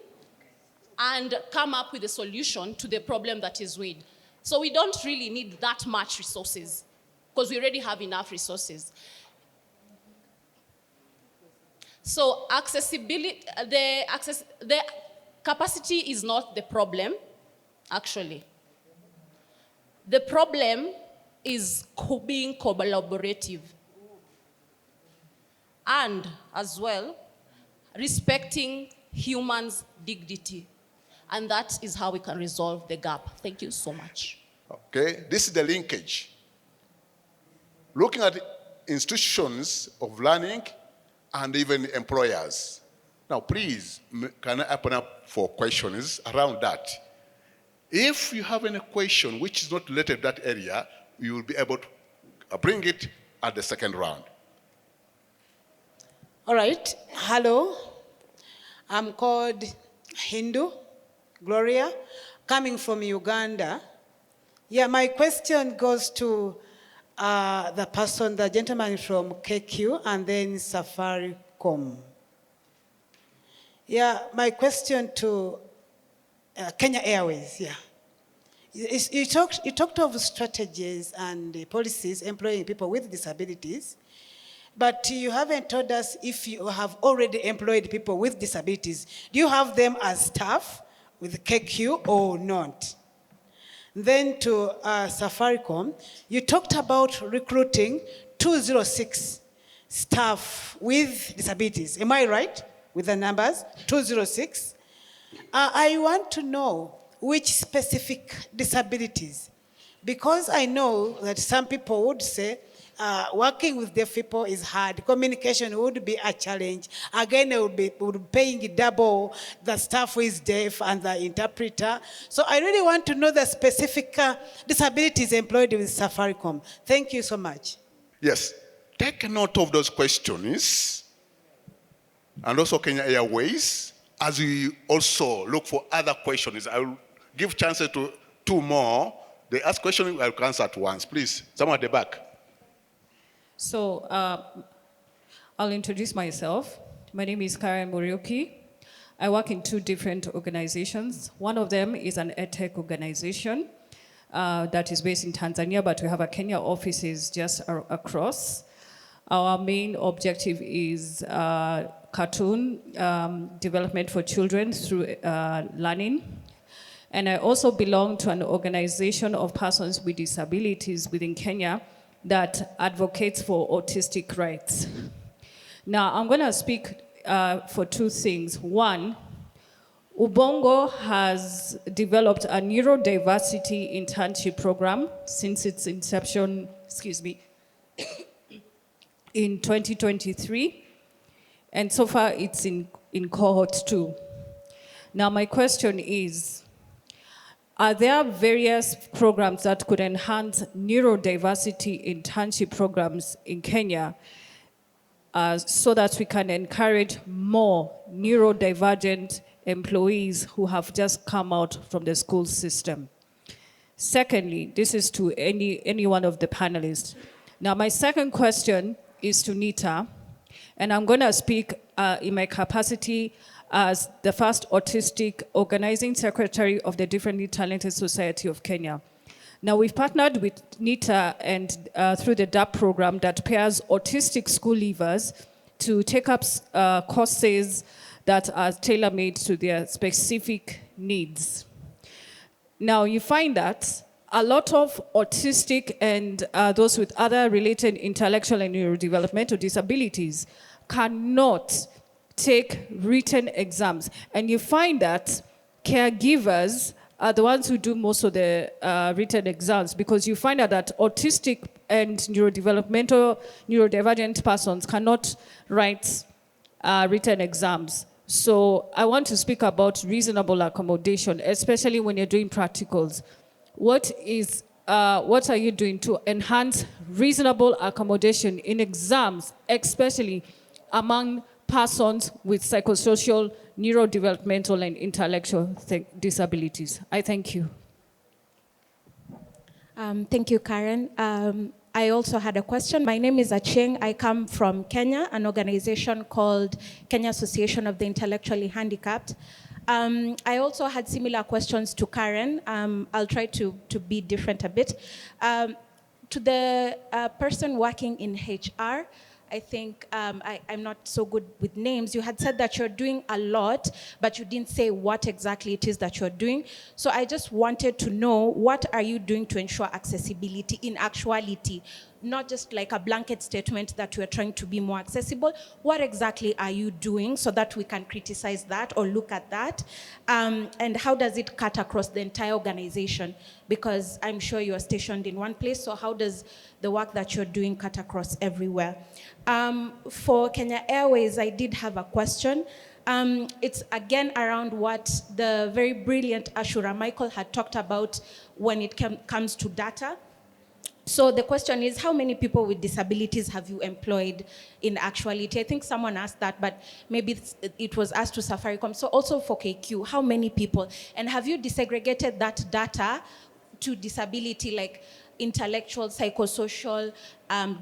and come up with a solution to the problem that is with. So we don't really need that much resources because we already have enough resources. So accessibility, the capacity is not the problem, actually. The problem is being collaborative. And, as well, respecting humans' dignity. And that is how we can resolve the gap. Thank you so much. Okay, this is the linkage. Looking at institutions of learning and even employers. Now, please, can I open up for questions around that? If you have any question which is not related to that area, you will be able to bring it at the second round. All right. Hello. I'm called Hindu, Gloria, coming from Uganda. Yeah, my question goes to the gentleman from KQ and then Safaricom. Yeah, my question to Kenya Airways, yeah. You talked of strategies and policies employing people with disabilities, but you haven't told us if you have already employed people with disabilities. Do you have them as staff with KQ or not? Then to Safaricom, you talked about recruiting 206 staff with disabilities. Am I right with the numbers? 206. I want to know which specific disabilities, because I know that some people would say working with deaf people is hard. Communication would be a challenge. Again, they would be paying double the staff who is deaf and the interpreter. So I really want to know the specific disabilities employed with Safaricom. Thank you so much. Yes, take note of those questions, and also Kenya Airways, as we also look for other questions. I will give chances to two more. They ask questions, I will answer at once. Please, someone at the back. So I'll introduce myself. My name is Karen Muriuki. I work in two different organizations. One of them is an EdTech organization that is based in Tanzania, but we have a Kenya offices just across. Our main objective is cartoon development for children through learning. And I also belong to an organization of persons with disabilities within Kenya that advocates for autistic rights. Now, I'm going to speak for two things. One, Ubongo has developed a neurodiversity internship program since its inception, in 2023. And so far, it's in cohort 2. Now, my question is, are there various programs that could enhance neurodiversity internship programs in Kenya so that we can encourage more neurodivergent employees who have just come out from the school system? Secondly, this is to any one of the panelists. Now, my second question is to NITA, and I'm going to speak in my capacity as the first autistic organizing secretary of the Differently Talented Society of Kenya. Now, we've partnered with NITA and through the DAP program that pairs autistic school leavers to take up courses that are tailor-made to their specific needs. Now, you find that a lot of autistic and those with other related intellectual and neurodevelopmental disabilities cannot take written exams. And you find that caregivers are the ones who do most of the written exams, because you find out that autistic and neurodivergent persons cannot write written exams. So I want to speak about reasonable accommodation, especially when you're doing practicals. What are you doing to enhance reasonable accommodation in exams, especially among persons with psychosocial, neurodevelopmental, and intellectual disabilities? I thank you. Thank you, Karen. I also had a question. My name is Acheng. I come from Kenya, an organization called Kenya Association of the Intellectually Handicapped. I also had similar questions to Karen. I'll try to be different a bit. To the person working in HR, I think I'm not so good with names. You had said that you're doing a lot, but you didn't say what exactly it is that you're doing. So I just wanted to know, what are you doing to ensure accessibility in actuality? Not just like a blanket statement that we're trying to be more accessible. What exactly are you doing so that we can criticize that or look at that? And how does it cut across the entire organization? Because I'm sure you are stationed in one place, so how does the work that you're doing cut across everywhere? For Kenya Airways, I did have a question. It's again around what the very brilliant Ashura Michael had talked about when it comes to data. So the question is, how many people with disabilities have you employed in actuality? I think someone asked that, but maybe it was asked to Safaricom. So also for KQ, how many people? And have you disaggregated that data to disability, like intellectual, psychosocial,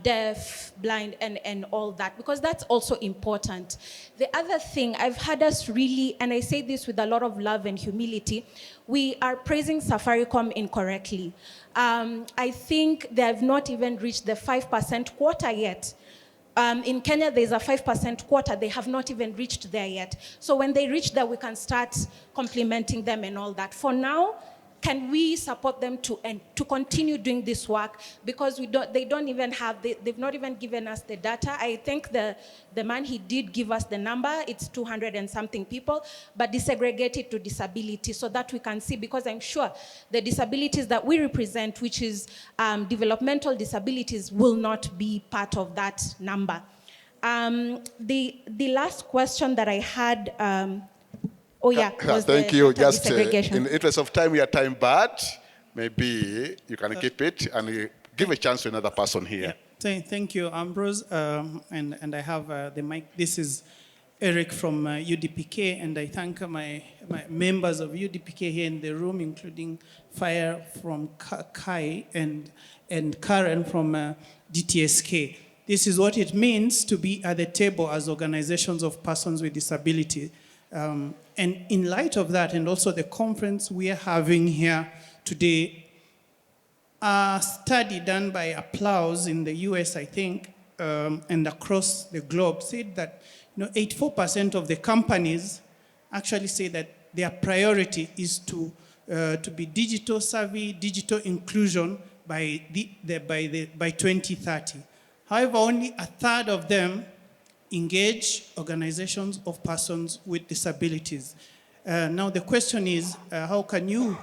deaf, blind, and all that? Because that's also important. The other thing, I've had us really, and I say this with a lot of love and humility, we are praising Safaricom incorrectly. I think they have not even reached the 5% quota yet. In Kenya, there's a 5% quota. They have not even reached there yet. So when they reach there, we can start complimenting them and all that. For now, can we support them to continue doing this work? Because they've not even given us the data. I think the man, he did give us the number. It's 200 and something people, but disaggregate it to disability so that we can see, because I'm sure the disabilities that we represent, which is developmental disabilities, will not be part of that number. The last question that I had, Thank you. Just in the interest of time, we are time bad. Maybe you can keep it and give a chance to another person here. Yeah. Thank you, Ambrose. And I have the mic. This is Eric from UDPK, and I thank my members of UDPK here in the room, including Fire from Kai and Karen from DTSK. This is what it means to be at the table as organizations of persons with disability. And in light of that, and also the conference we are having here today, a study done by Applause in the US, I think, and across the globe, said that 84% of the companies actually say that their priority is to be digital savvy, digital inclusion by 2030. However, only a third of them engage organizations of persons with disabilities. Now the question is, how can you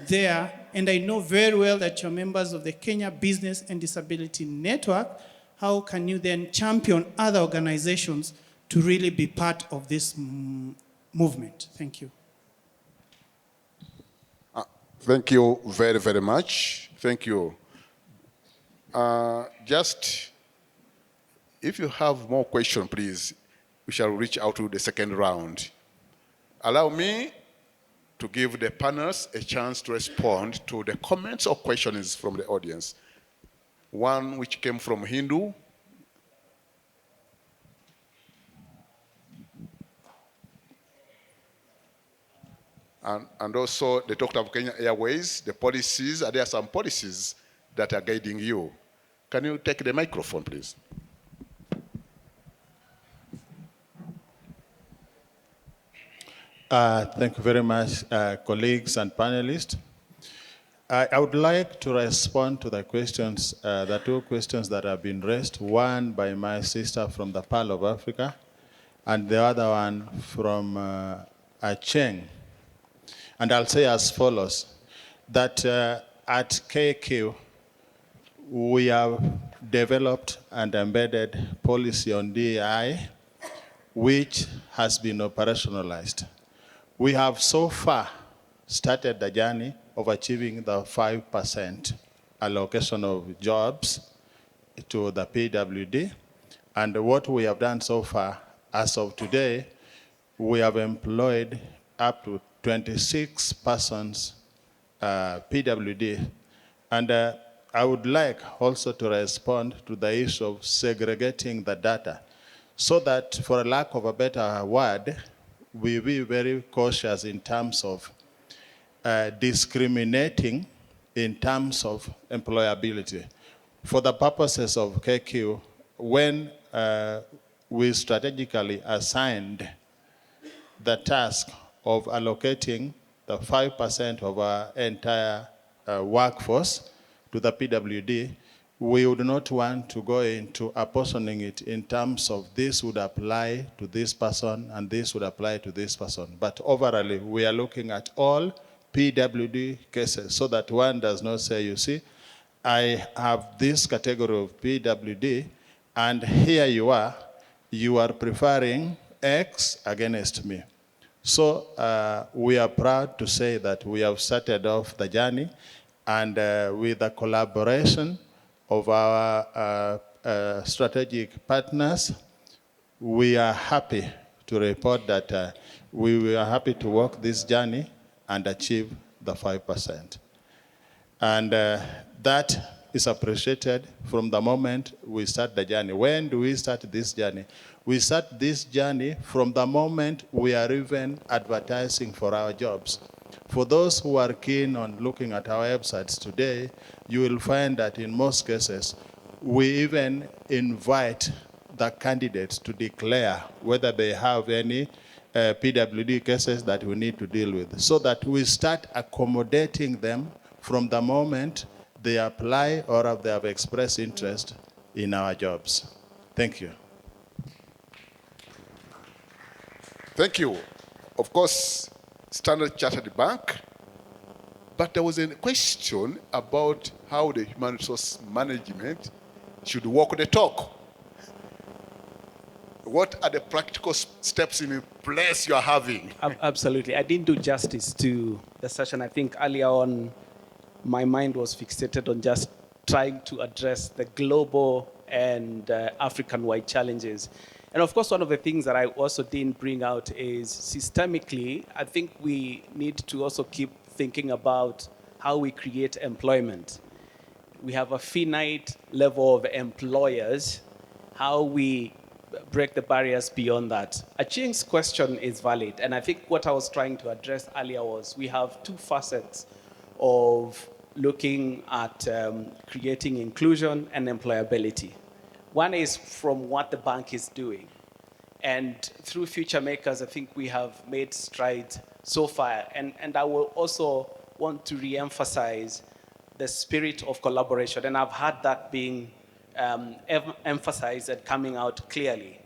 there, and I know very well that you're members of the Kenya Business and Disability Network, how can you then champion other organizations to really be part of this movement? Thank you. Thank you very, very much. Thank you. Just, if you have more questions, please, we shall reach out to the second round. Allow me to give the panelists a chance to respond to the comments or questions from the audience. One which came from Hindu. And also they talked about Kenya Airways, the policies. There are some policies that are guiding you. Can you take the microphone, please? Thank you very much, colleagues and panelists. I would like to respond to the questions, the two questions that have been raised, one by my sister from the Pearl of Africa, and the other one from Acheng. And I'll say as follows, that at KQ, we have developed and embedded policy on DEI, which has been operationalized. We have so far started the journey of achieving the 5% allocation of jobs to the PWD. And what we have done so far, as of today, we have employed up to 26 persons PWD. And I would like also to respond to the issue of segregating the data, so that, for lack of a better word, we be very cautious in terms of discriminating in terms of employability. For the purposes of KQ, when we strategically assigned the task of allocating the 5% of our entire workforce to the PWD, we would not want to go into apportioning it in terms of this would apply to this person and this would apply to this person. But overall, we are looking at all PWD cases so that one does not say, you see, I have this category of PWD and here you are preferring X against me. So we are proud to say that we have started off the journey, and with the collaboration of our strategic partners, we are happy to report that we are happy to walk this journey and achieve the 5%. And that is appreciated from the moment we start the journey. When do we start this journey? We start this journey from the moment we are even advertising for our jobs. For those who are keen on looking at our websites today, you will find that in most cases, we even invite the candidates to declare whether they have any PWD cases that we need to deal with, so that we start accommodating them from the moment they apply or if they have expressed interest in our jobs. Thank you. Thank you. Of course, Standard Chartered Bank, but there was a question about how the human resource management should walk the talk. What are the practical steps in place you are having? Absolutely. I didn't do justice to the session. I think earlier on, my mind was fixated on just trying to address the global and African-wide challenges. And of course, one of the things that I also didn't bring out is systemically, I think we need to also keep thinking about how we create employment. We have a finite level of employers, how we break the barriers beyond that. Aching's question is valid, and I think what I was trying to address earlier was we have two facets of looking at creating inclusion and employability. One is from what the bank is doing. And through Future Makers, I think we have made strides so far. And I will also want to re-emphasize the spirit of collaboration. And I've had that being emphasized and coming out clearly,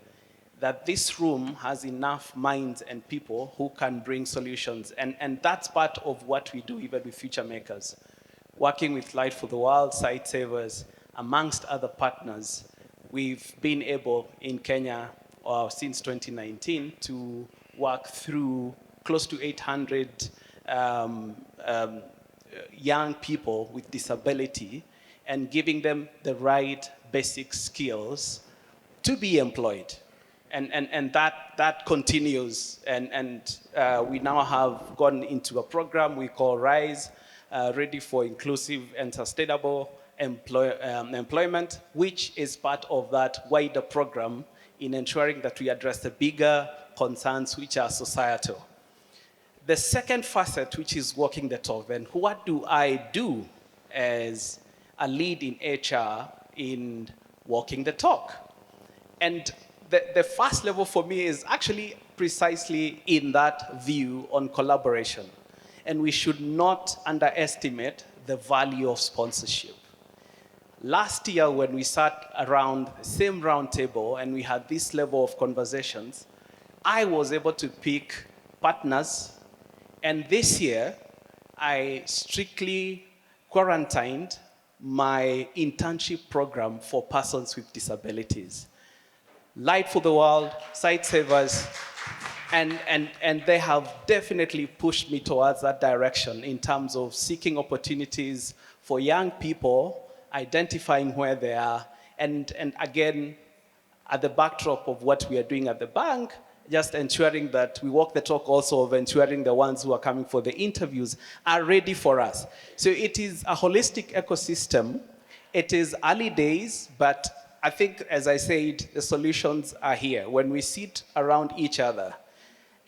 that this room has enough minds and people who can bring solutions. And that's part of what we do even with Future Makers. Working with Light for the World, Site Savers, amongst other partners, we've been able in Kenya since 2019 to work through close to 800 young people with disability and giving them the right basic skills to be employed. And that continues. And we now have gone into a program we call RISE, Ready for Inclusive and Sustainable Employment, which is part of that wider program in ensuring that we address the bigger concerns which are societal. The second facet, which is walking the talk, then what do I do as a lead in HR in walking the talk? And the first level for me is actually precisely in that view on collaboration. And we should not underestimate the value of sponsorship. Last year, when we sat around the same round table and we had this level of conversations, I was able to pick partners. And this year, I strictly quarantined my internship program for persons with disabilities. Light for the World, Site Savers, and they have definitely pushed me towards that direction in terms of seeking opportunities for young people, identifying where they are, and again, at the backdrop of what we are doing at the bank, just ensuring that we walk the talk also of ensuring the ones who are coming for the interviews are ready for us. So it is a holistic ecosystem. It is early days, but I think, as I said, the solutions are here. When we sit around each other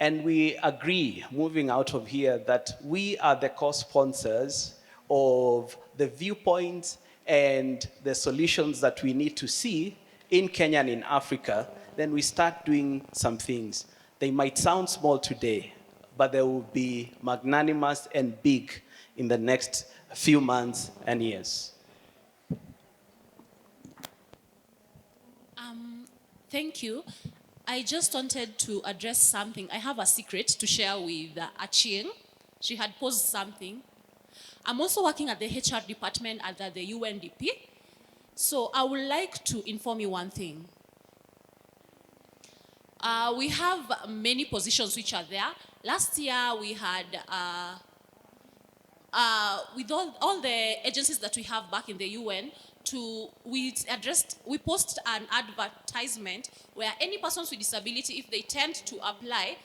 and we agree, moving out of here, that we are the co-sponsors of the viewpoints and the solutions that we need to see, in Kenya and in Africa, then we start doing some things. They might sound small today, but they will be magnanimous and big in the next few months and years. Thank you. I just wanted to address something. I have a secret to share with Achieng. She had posed something. I'm also working at the HR department under the UNDP. So I would like to inform you one thing. We have many positions which are there. Last year we had, with all the agencies that we have back in the UN, we post an advertisement where any persons with disability, if they tend to apply,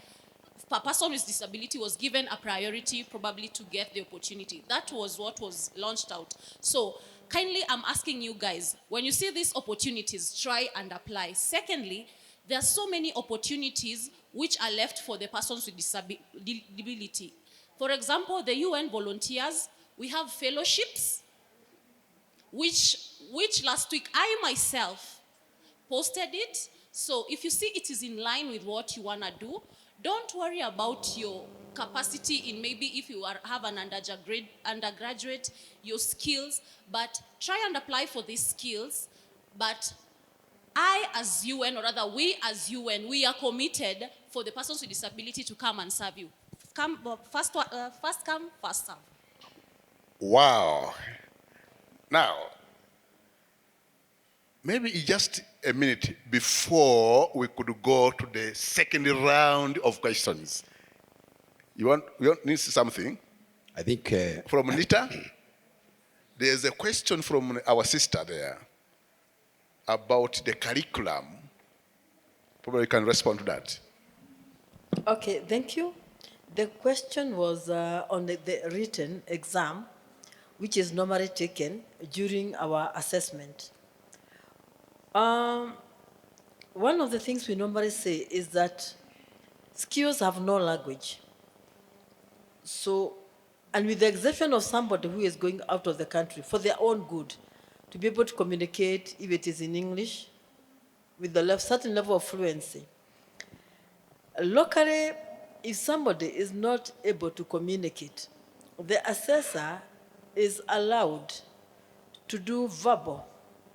per person with disability was given a priority probably to get the opportunity. That was what was launched out. So kindly, I'm asking you guys, when you see these opportunities, try and apply. Secondly, there are so many opportunities which are left for the persons with disability. For example, the UN volunteers, we have fellowships, which last week I myself posted it. So if you see it is in line with what you want to do, don't worry about your capacity in maybe if you have an undergraduate, your skills, but try and apply for these skills. But I as UN, or rather we as UN, we are committed for the persons with disability to come and serve you. First come, first serve. Wow. Now, maybe just a minute before we could go to the second round of questions. You need something? I think... From NITA? There's a question from our sister there about the curriculum. Probably you can respond to that. Okay, thank you. The question was on the written exam, which is normally taken during our assessment. One of the things we normally say is that skills have no language. So, and with the exception of somebody who is going out of the country for their own good, to be able to communicate, if it is in English, with a certain level of fluency. Locally, if somebody is not able to communicate, the assessor is allowed to do verbal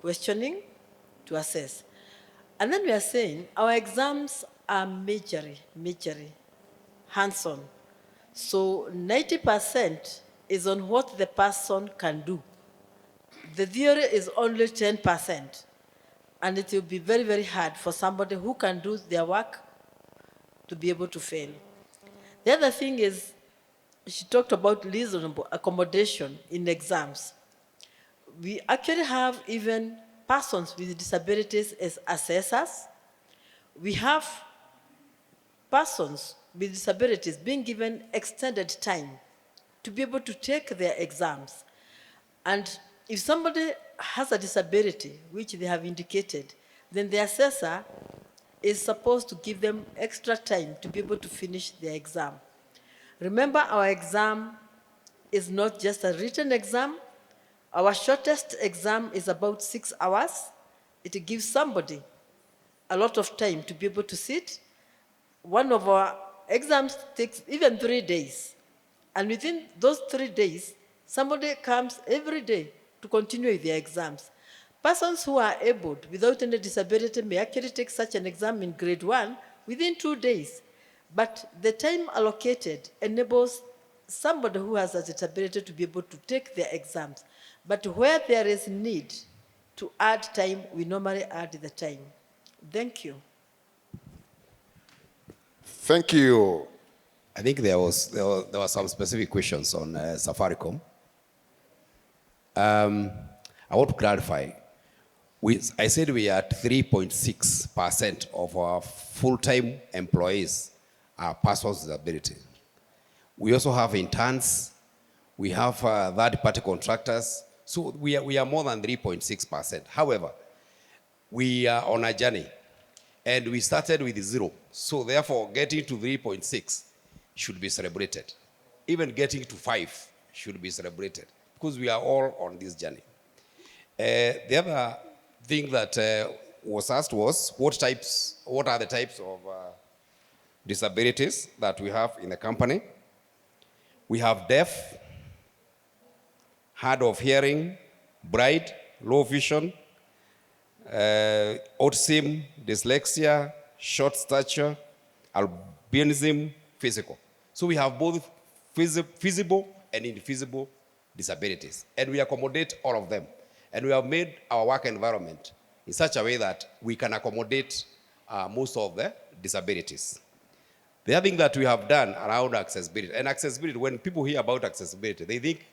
questioning to assess. And then we are saying our exams are majorly hands-on. So 90% is on what the person can do. The theory is only 10%. And it will be very, very hard for somebody who can do their work to be able to fail. The other thing is, she talked about reasonable accommodation in exams. We actually have even persons with disabilities as assessors. We have persons with disabilities being given extended time to be able to take their exams. And if somebody has a disability, which they have indicated, then the assessor is supposed to give them extra time to be able to finish their exam. Remember, our exam is not just a written exam. Our shortest exam is about 6 hours. It gives somebody a lot of time to be able to sit. One of our exams takes even 3 days. And within those 3 days, somebody comes every day to continue with their exams. Persons who are able, without any disability, may actually take such an exam in grade 1 within 2 days. But the time allocated enables somebody who has a disability to be able to take their exams. But where there is need to add time, we normally add the time. Thank you. Thank you. I think there were some specific questions on Safaricom. I want to clarify. I said we are at 3.6% of our full-time employees are persons with disability. We also have interns. We have third-party contractors. So we are more than 3.6%. However, we are on a journey. And we started with 0. So therefore, getting to 3.6 should be celebrated. Even getting to 5 should be celebrated, because we are all on this journey. The other thing that was asked was, what are the types of disabilities that we have in the company? We have deaf, hard of hearing, blind, low vision, autism, dyslexia, short stature, albinism, physical. So we have both visible and invisible disabilities, and we accommodate all of them. And we have made our work environment in such a way that we can accommodate most of the disabilities. The other thing that we have done around accessibility, and accessibility, when people hear about accessibility, they think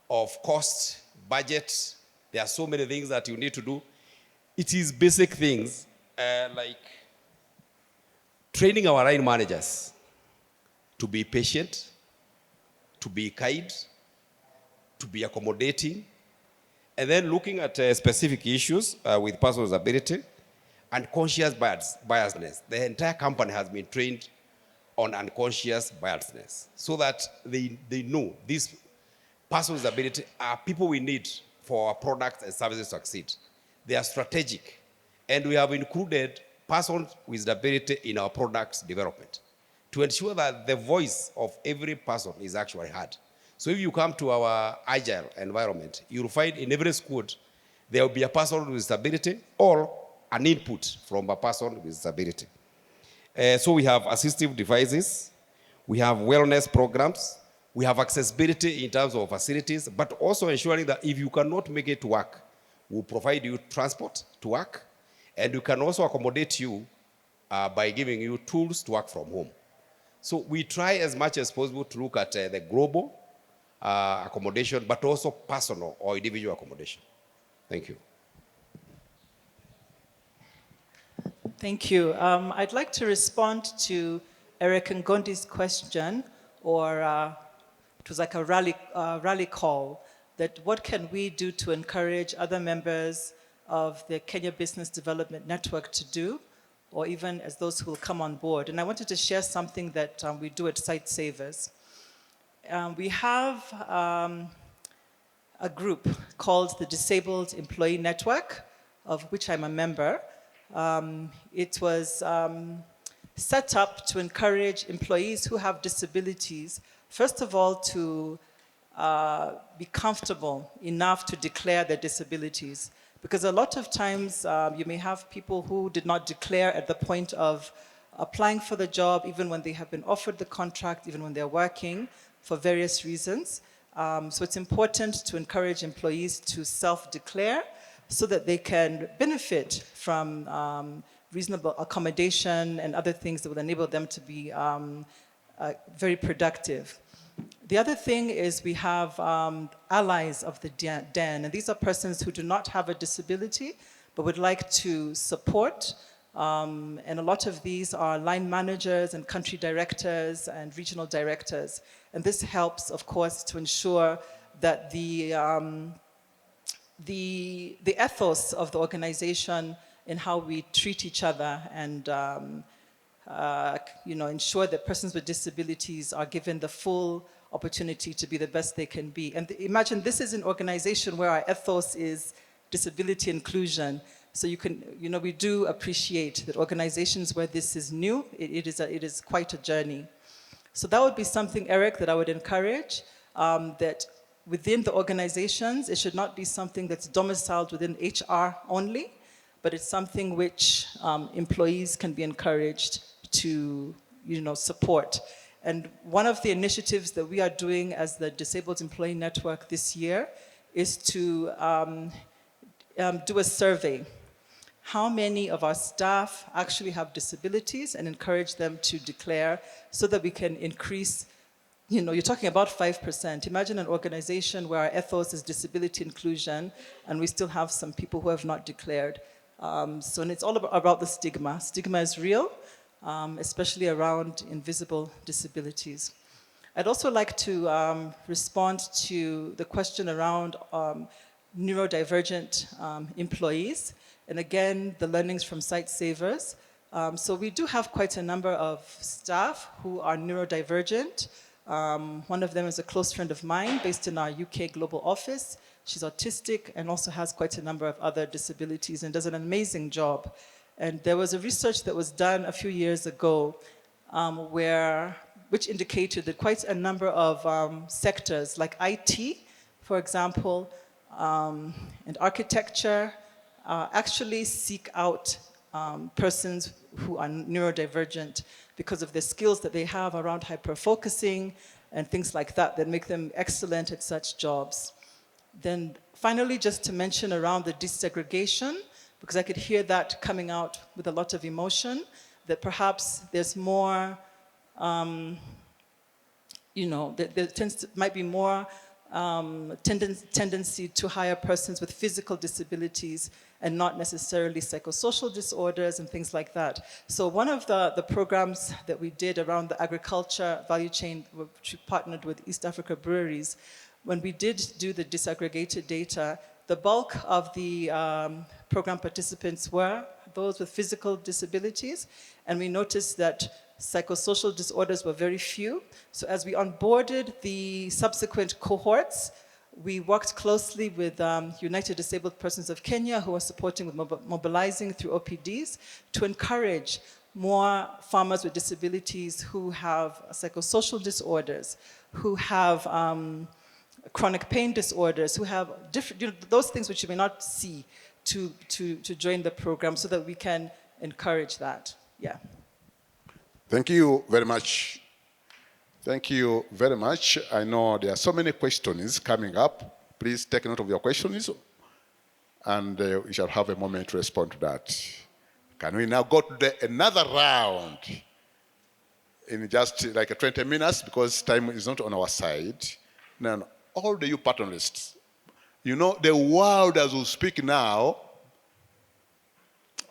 of cost, budget. There are so many things that you need to do. It is basic things like training our line managers to be patient, to be kind, to be accommodating, and then looking at specific issues with persons with disability and conscious biasness. The entire company has been trained on unconscious biasness so that they know these persons with disability are people we need for our products and services to succeed. They are strategic, and we have included persons with disability in our products development to ensure that the voice of every person is actually heard. So if you come to our agile environment, you'll find in every squad there will be a person with disability or an input from a person with disability. So we have assistive devices, we have wellness programs, we have accessibility in terms of facilities, but also ensuring that if you cannot make it to work, we'll provide you transport to work, and we can also accommodate you by giving you tools to work from home. So we try as much as possible to look at the global accommodation, but also personal or individual accommodation. Thank you. Thank you. I'd like to respond to Eric Ngondi's question, or it was like a rally call, that what can we do to encourage other members of the Kenya Business Development Network to do, or even as those who will come on board. And I wanted to share something that we do at Site Savers. We have a group called the Disabled Employee Network, of which I'm a member. It was set up to encourage employees who have disabilities, first of all, to be comfortable enough to declare their disabilities. Because a lot of times you may have people who did not declare at the point of applying for the job, even when they have been offered the contract, even when they're working, for various reasons. So it's important to encourage employees to self-declare so that they can benefit from reasonable accommodation and other things that will enable them to be very productive. The other thing is we have allies of the den, and these are persons who do not have a disability but would like to support. And a lot of these are line managers and country directors and regional directors. And this helps, of course, to ensure that the ethos of the organization in how we treat each other and ensure that persons with disabilities are given the full opportunity to be the best they can be. And imagine this is an organization where our ethos is disability inclusion. So we do appreciate that organizations where this is new, it is quite a journey. So that would be something, Eric, that I would encourage, that within the organizations, it should not be something that's domiciled within HR only, but it's something which employees can be encouraged to support. And one of the initiatives that we are doing as the Disabled Employee Network this year is to do a survey. How many of our staff actually have disabilities, and encourage them to declare so that we can increase, you're talking about 5%. Imagine an organization where our ethos is disability inclusion and we still have some people who have not declared. And it's all about the stigma. Stigma is real, especially around invisible disabilities. I'd also like to respond to the question around neurodivergent employees. And again, the learnings from Site Savers. So we do have quite a number of staff who are neurodivergent. One of them is a close friend of mine based in our UK global office. She's autistic and also has quite a number of other disabilities and does an amazing job. And there was a research that was done a few years ago which indicated that quite a number of sectors like IT, for example, and architecture actually seek out persons who are neurodivergent because of the skills that they have around hyperfocusing and things like that that make them excellent at such jobs. Then finally, just to mention around the desegregation, because I could hear that coming out with a lot of emotion, that perhaps there's more, might be more tendency to hire persons with physical disabilities and not necessarily psychosocial disorders and things like that. So one of the programs that we did around the agriculture value chain, which we partnered with East Africa Breweries, when we did do the disaggregated data, the bulk of the program participants were those with physical disabilities, and we noticed that psychosocial disorders were very few. So as we onboarded the subsequent cohorts, we worked closely with United Disabled Persons of Kenya, who are supporting with mobilizing through OPDs to encourage more farmers with disabilities who have psychosocial disorders, who have chronic pain disorders, who have different, those things which you may not see, to join the program so that we can encourage that. Yeah. Thank you very much. Thank you very much. I know there are so many questions coming up. Please take note of your questions, and we shall have a moment to respond to that. Can we now go to another round in just like 20 minutes, because time is not on our side. Now, all the you panelists, you know, the world as we speak now,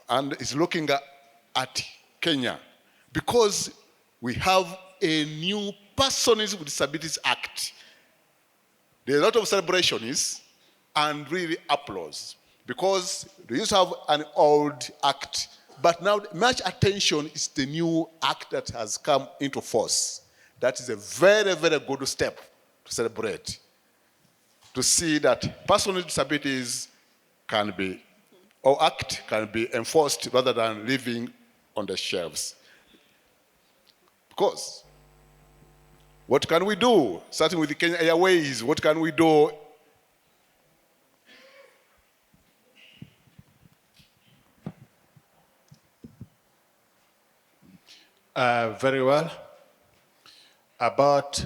and is looking at Kenya, because we have a new Persons with Disabilities Act. There's a lot of celebrations and really applause, because they used to have an old act, but now much attention is the new act that has come into force. That is a very, very good step to celebrate, to see that persons with disabilities can be, or act can be enforced rather than living on the shelves. Because what can we do? Starting with the Kenya Airways, what can we do? Very well. About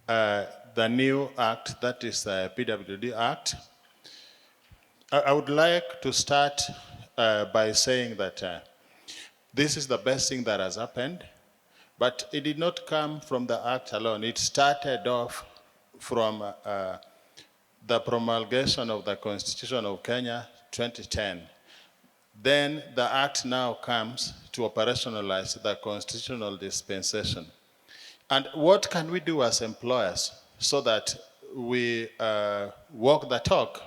the new act, that is the PWD Act, I would like to start by saying that this is the best thing that has happened, but it did not come from the act alone. It started off from the promulgation of the Constitution of Kenya 2010. Then the act now comes to operationalize the constitutional dispensation. And what can we do as employers so that we walk the talk?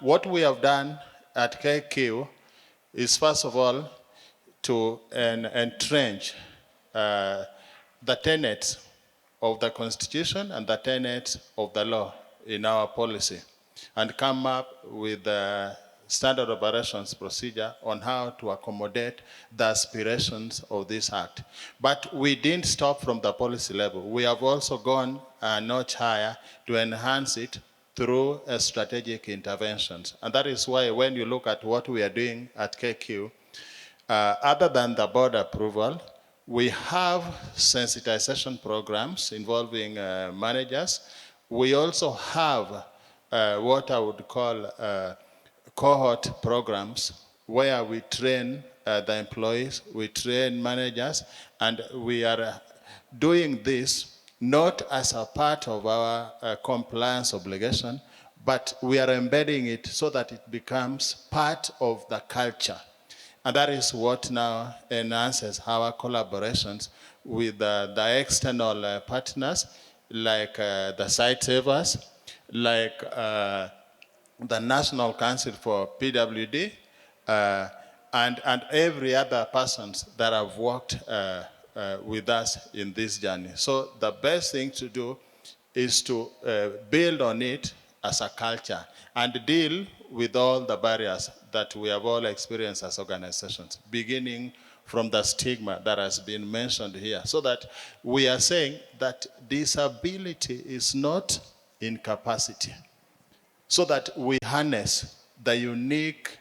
What we have done at KQ is, first of all, to entrench the tenets of the Constitution and the tenets of the law in our policy, and come up with the standard operations procedure on how to accommodate the aspirations of this act. But we didn't stop from the policy level. We have also gone a notch higher to enhance it through strategic interventions. And that is why when you look at what we are doing at KQ, other than the board approval, we have sensitization programs involving managers. We also have what I would call cohort programs where we train the employees, we train managers, and we are doing this not as a part of our compliance obligation, but we are embedding it so that it becomes part of the culture. And that is what now enhances our collaborations with the external partners, like the site savers, like the National Council for PWD, and every other persons that have worked with us in this journey. So the best thing to do is to build on it as a culture and deal with all the barriers that we have all experienced as organizations, beginning from the stigma that has been mentioned here, so that we are saying that disability is not incapacity, so that we harness the unique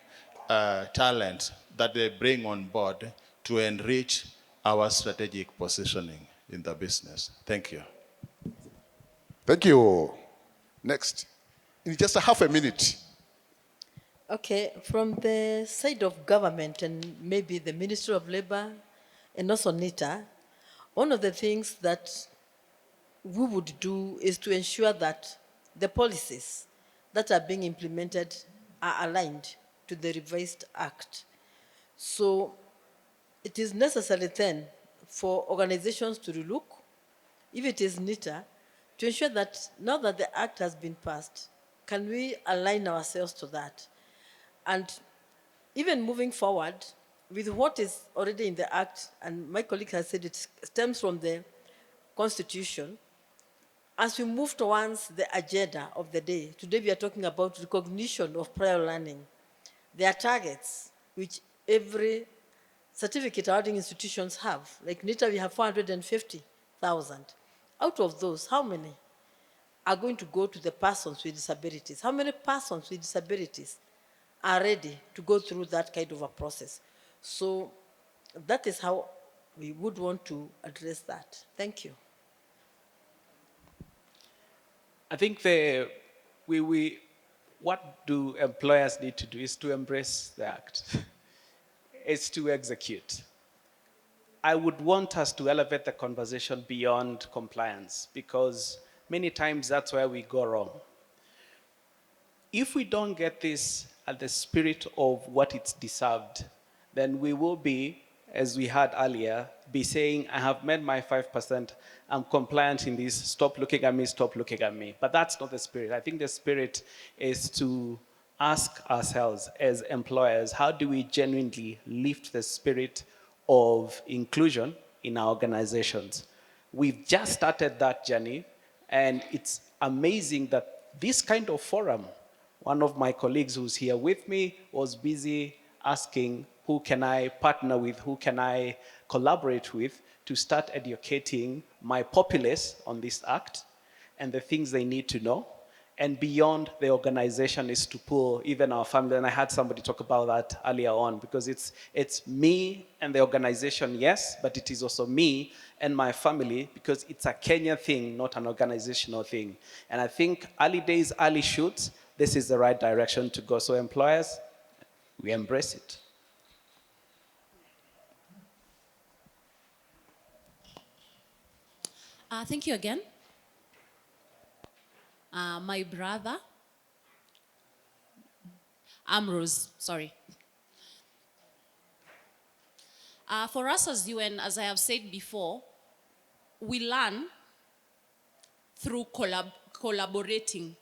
talent that they bring on board to enrich our strategic positioning in the business. Thank you. Thank you. Next. In just a half a minute. Okay, from the side of government and maybe the Ministry of Labor and also NITA, one of the things that we would do is to ensure that the policies that are being implemented are aligned to the revised act. So it is necessary then for organizations to relook, if it is NITA, to ensure that now that the act has been passed, can we align ourselves to that? And even moving forward with what is already in the act, and my colleague has said it stems from the Constitution, as we move towards the agenda of the day, today we are talking about recognition of prior learning. There are targets which every certificate awarding institutions have. Like NITA, we have 450,000. Out of those, how many are going to go to the persons with disabilities? How many persons with disabilities are ready to go through that kind of a process? So that is how we would want to address that. Thank you. I think what do employers need to do is to embrace the act. It's to execute. I would want us to elevate the conversation beyond compliance, because many times that's where we go wrong. If we don't get this at the spirit of what it's deserved, then we will be, as we had earlier, be saying, I have made my 5%, I'm compliant in this, stop looking at me, stop looking at me. But that's not the spirit. I think the spirit is to ask ourselves as employers, how do we genuinely lift the spirit of inclusion in our organizations? We've just started that journey, and it's amazing that this kind of forum, one of my colleagues who's here with me was busy asking, who can I partner with, who can I collaborate with to start educating my populace on this act and the things they need to know. And beyond the organization is to pull even our family, and I had somebody talk about that earlier on, because it's me and the organization, yes, but it is also me and my family, because it's a Kenya thing, not an organizational thing. And I think early days, early shoots, this is the right direction to go. So employers, we embrace it. Thank you again. My brother, Ambrose, sorry. For us as UN, as I have said before, we learn through collaborating.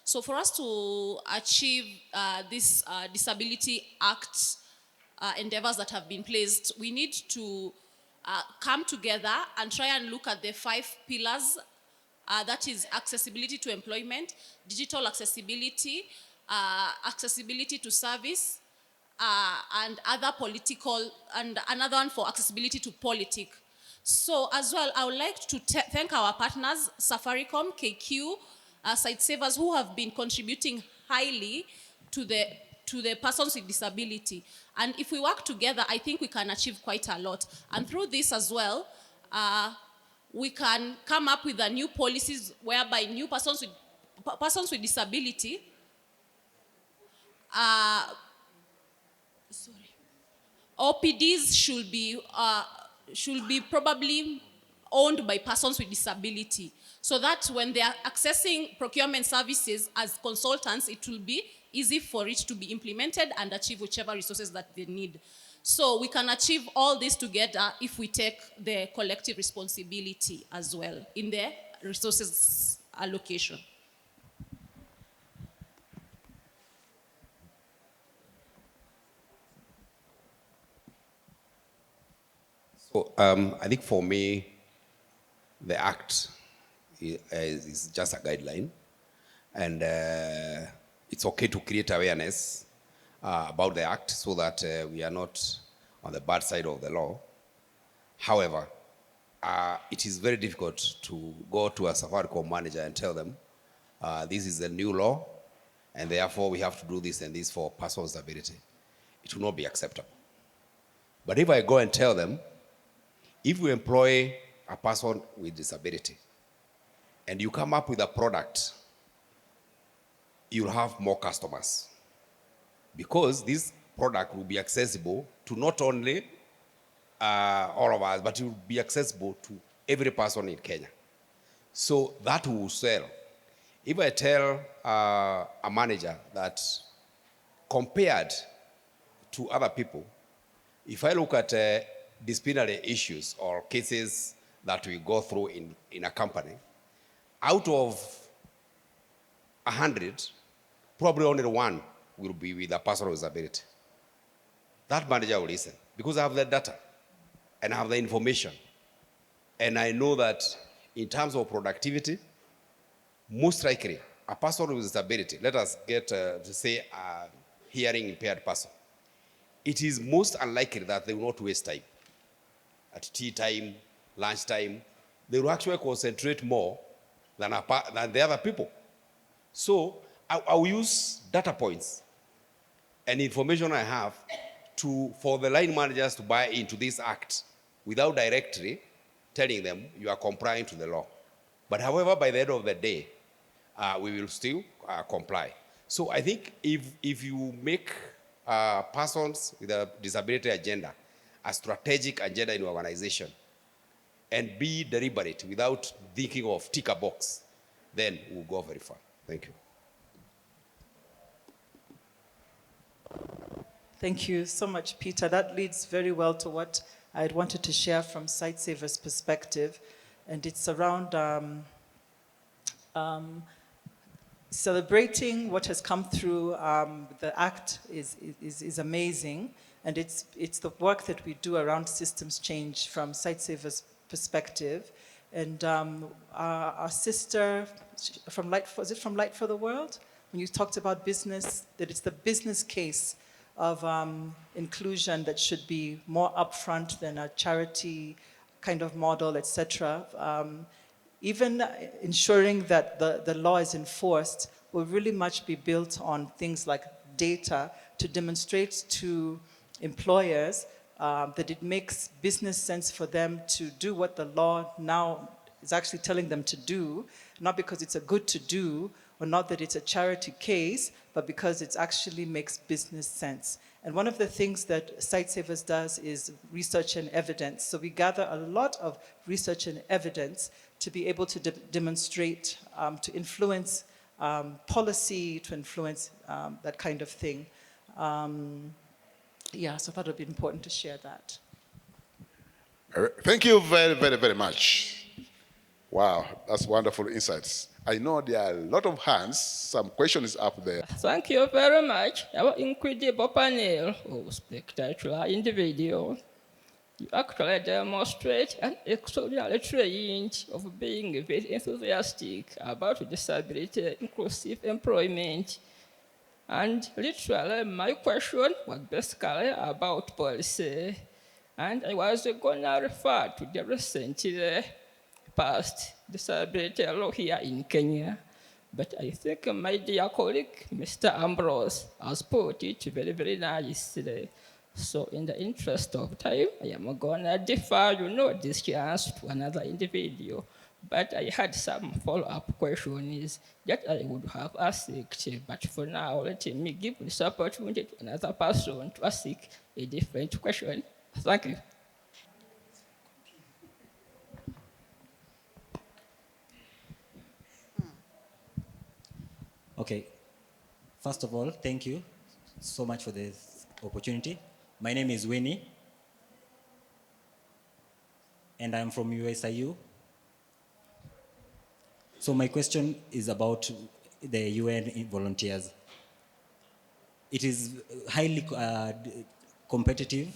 So for us to achieve this Disability Act endeavors that have been placed, we need to come together and try and look at the 5 pillars. That is accessibility to employment, digital accessibility, accessibility to service, and other political, and another one for accessibility to politics. So as well, I would like to thank our partners, Safaricom, KQ, Site Savers, who have been contributing highly to the persons with disability. And if we work together, I think we can achieve quite a lot. And through this as well, we can come up with a new policies whereby new persons with disability OPDs should be probably owned by persons with disability, so that when they are accessing procurement services as consultants, it will be easy for it to be implemented and achieve whichever resources that they need. So we can achieve all this together if we take the collective responsibility as well in the resources allocation. I think for me, the Act is just a guideline, and it's okay to create awareness about the Act so that we are not on the bad side of the law. However, it is very difficult to go to a Safaricom manager and tell them, this is a new law, and therefore we have to do this and this for persons with disability. It will not be acceptable. But if I go and tell them, if you employ a person with disability and you come up with a product, you'll have more customers, because this product will be accessible to not only all of us, but it will be accessible to every person in Kenya. So that will sell. If I tell a manager that compared to other people, if I look at disciplinary issues or cases that we go through in a company, out of 100, probably only one will be with a person with disability. That manager will listen, because I have the data and I have the information. And I know that in terms of productivity, most likely a person with disability, let us get to say a hearing impaired person, it is most unlikely that they will not waste time. At tea time, lunch time, they will actually concentrate more than the other people. So I will use data points and information I have for the line managers to buy into this Act without directly telling them you are complying to the law. But however, by the end of the day, we will still comply. So I think if you make persons with a disability agenda a strategic agenda in your organization and be deliberate without thinking of tick a box, then we'll go very far. Thank you. Thank you so much, Peter. That leads very well to what I had wanted to share from Sightsaver's perspective, and it's around celebrating what has come through the Act is amazing, and it's the work that we do around systems change from Sightsaver's perspective. And our sister from Light for the World, when you talked about business, that it's the business case of inclusion that should be more upfront than a charity kind of model, etc. Even ensuring that the law is enforced will really much be built on things like data to demonstrate to employers that it makes business sense for them to do what the law now is actually telling them to do, not because it's a good to do, or not that it's a charity case, but because it actually makes business sense. And one of the things that Sightsavers does is research and evidence. So we gather a lot of research and evidence to be able to demonstrate, to influence policy, to influence that kind of thing. Yeah, so I thought it would be important to share that. Thank you very, very, very much. Wow, that's wonderful insights. I know there are a lot of hands. Some questions up there. Thank you very much. Our incredible panel of spectacular individuals. You actually demonstrate an extraordinary trait of being very enthusiastic about disability inclusive employment. And literally, my question was basically about policy. And I was going to refer to the recently passed disability law here in Kenya. But I think my dear colleague, Mr. Ambrose, has put it very, very nicely. So in the interest of time, I am going to defer, this chance to another individual. But I had some follow-up questions that I would have asked. But for now, let me give this opportunity to another person to ask a different question. Thank you. Okay. First of all, thank you so much for this opportunity. My name is Winnie, and I'm from USIU. So my question is about the UN volunteers. It is highly competitive,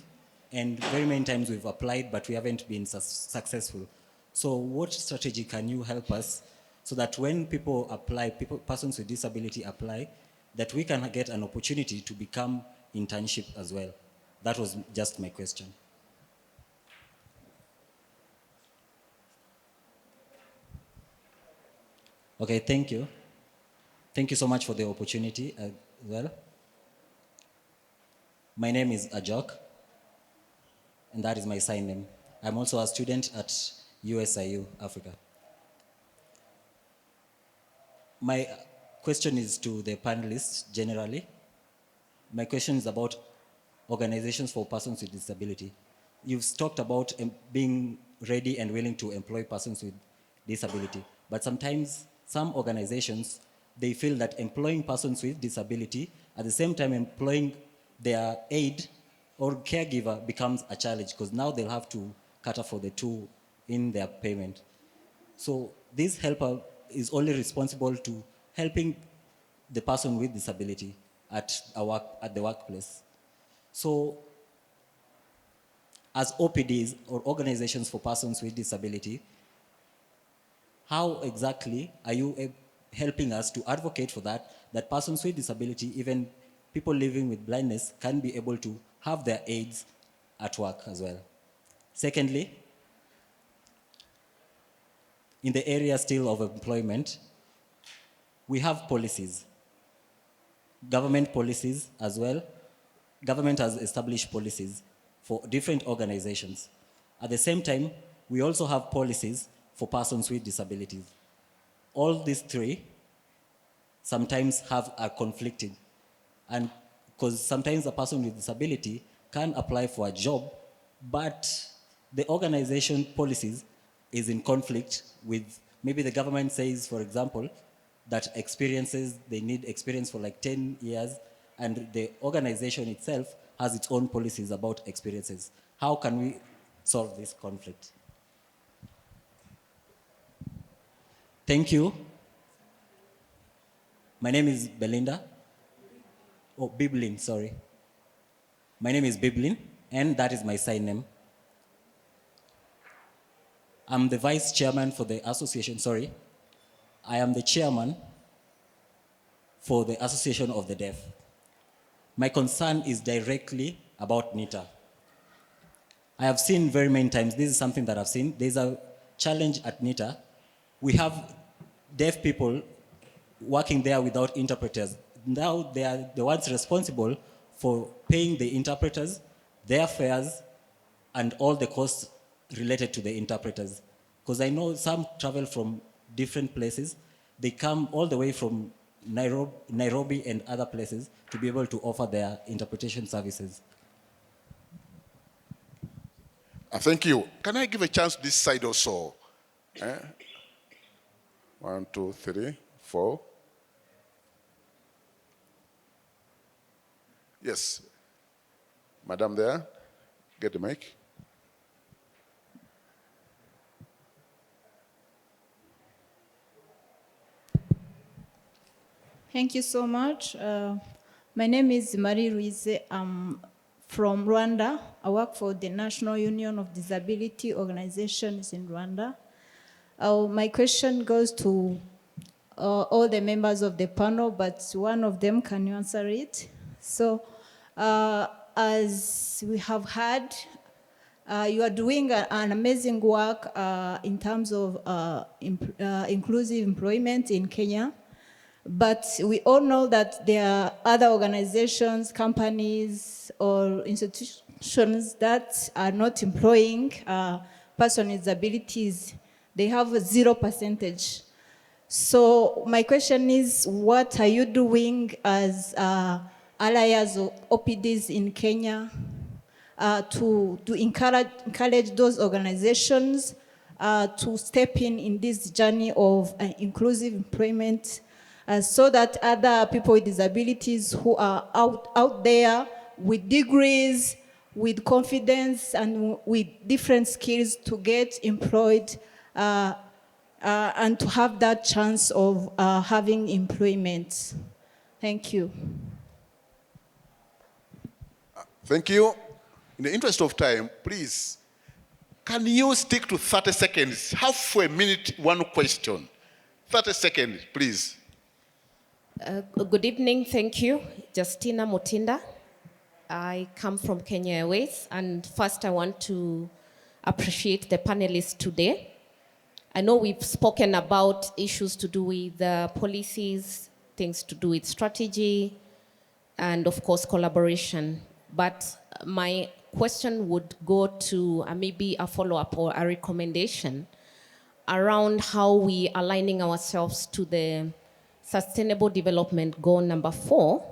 And very many times we've applied, but we haven't been successful. So what strategy can you help us so that when people apply, persons with disability apply, that we can get an opportunity to become internship as well? That was just my question. Okay, thank you. Thank you so much for the opportunity as well. My name is Ajok, and that is my sign name. I'm also a student at USIU, Africa. My question is to the panelists generally. My question is about organizations for persons with disability. You've talked about being ready and willing to employ persons with disability, but sometimes some organizations, they feel that employing persons with disability at the same time employing their aide or caregiver becomes a challenge because now they'll have to cater for the two in their payment. So this helper is only responsible to helping the person with disability at the workplace. So as OPDs or organizations for persons with disability, how exactly are you helping us to advocate for that persons with disability, even people living with blindness, can be able to have their aids at work as well? Secondly, in the area still of employment, we have policies, government policies as well. Government has established policies for different organizations. At the same time, we also have policies for persons with disabilities. All these three sometimes are conflicting. And because sometimes a person with disability can apply for a job, but the organization policies is in conflict with, maybe the government says, for example, that they need experience for like 10 years, and the organization itself has its own policies about experiences. How can we solve this conflict? Thank you. My name is Belinda. Oh, Biblin, sorry. My name is Biblin, and that is my sign name. I'm the vice chairman for the association, I am the chairman for the Association of the Deaf. My concern is directly about NITA. I have seen very many times, this is something that I've seen, there's a challenge at NITA. We have deaf people working there without interpreters. Now they are the ones responsible for paying the interpreters, their fares, and all the costs related to the interpreters. Because I know some travel from different places. They come all the way from Nairobi and other places to be able to offer their interpretation services. Thank you. Can I give a chance this side also? 1, 2, 3, 4. Yes. Madam there, get the mic. Thank you so much. My name is Marie Ruize. I'm from Rwanda. I work for the National Union of Disability Organizations in Rwanda. My question goes to all the members of the panel, but one of them, can you answer it? So, as we have heard, you are doing an amazing work in terms of inclusive employment in Kenya. But we all know that there are other organizations, companies, or institutions that are not employing persons with disabilities. They have a 0%. So my question is, what are you doing as allies or OPDs in Kenya to encourage those organizations to step in this journey of inclusive employment, so that other people with disabilities who are out there with degrees, with confidence, and with different skills to get employed and to have that chance of having employment? Thank you. Thank you. in the interest of time, please, can you stick to 30 seconds? Half a minute, one question. 30 seconds, please. Good evening, thank you. Justina Mutinda. I come from Kenya Airways, and first I want to appreciate the panelists today. I know we've spoken about issues to do with policies, things to do with strategy, and of course collaboration. But my question would go to maybe a follow-up or a recommendation around how we are aligning ourselves to the Sustainable Development Goal number 4,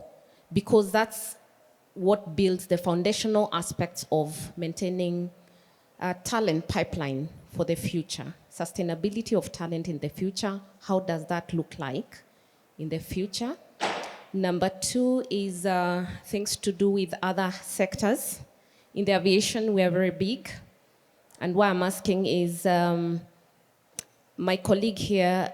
because that's what builds the foundational aspects of maintaining a talent pipeline for the future. Sustainability of talent in the future, how does that look like in the future? Number 2 is things to do with other sectors. In the aviation, we are very big. And what I'm asking is, my colleague here,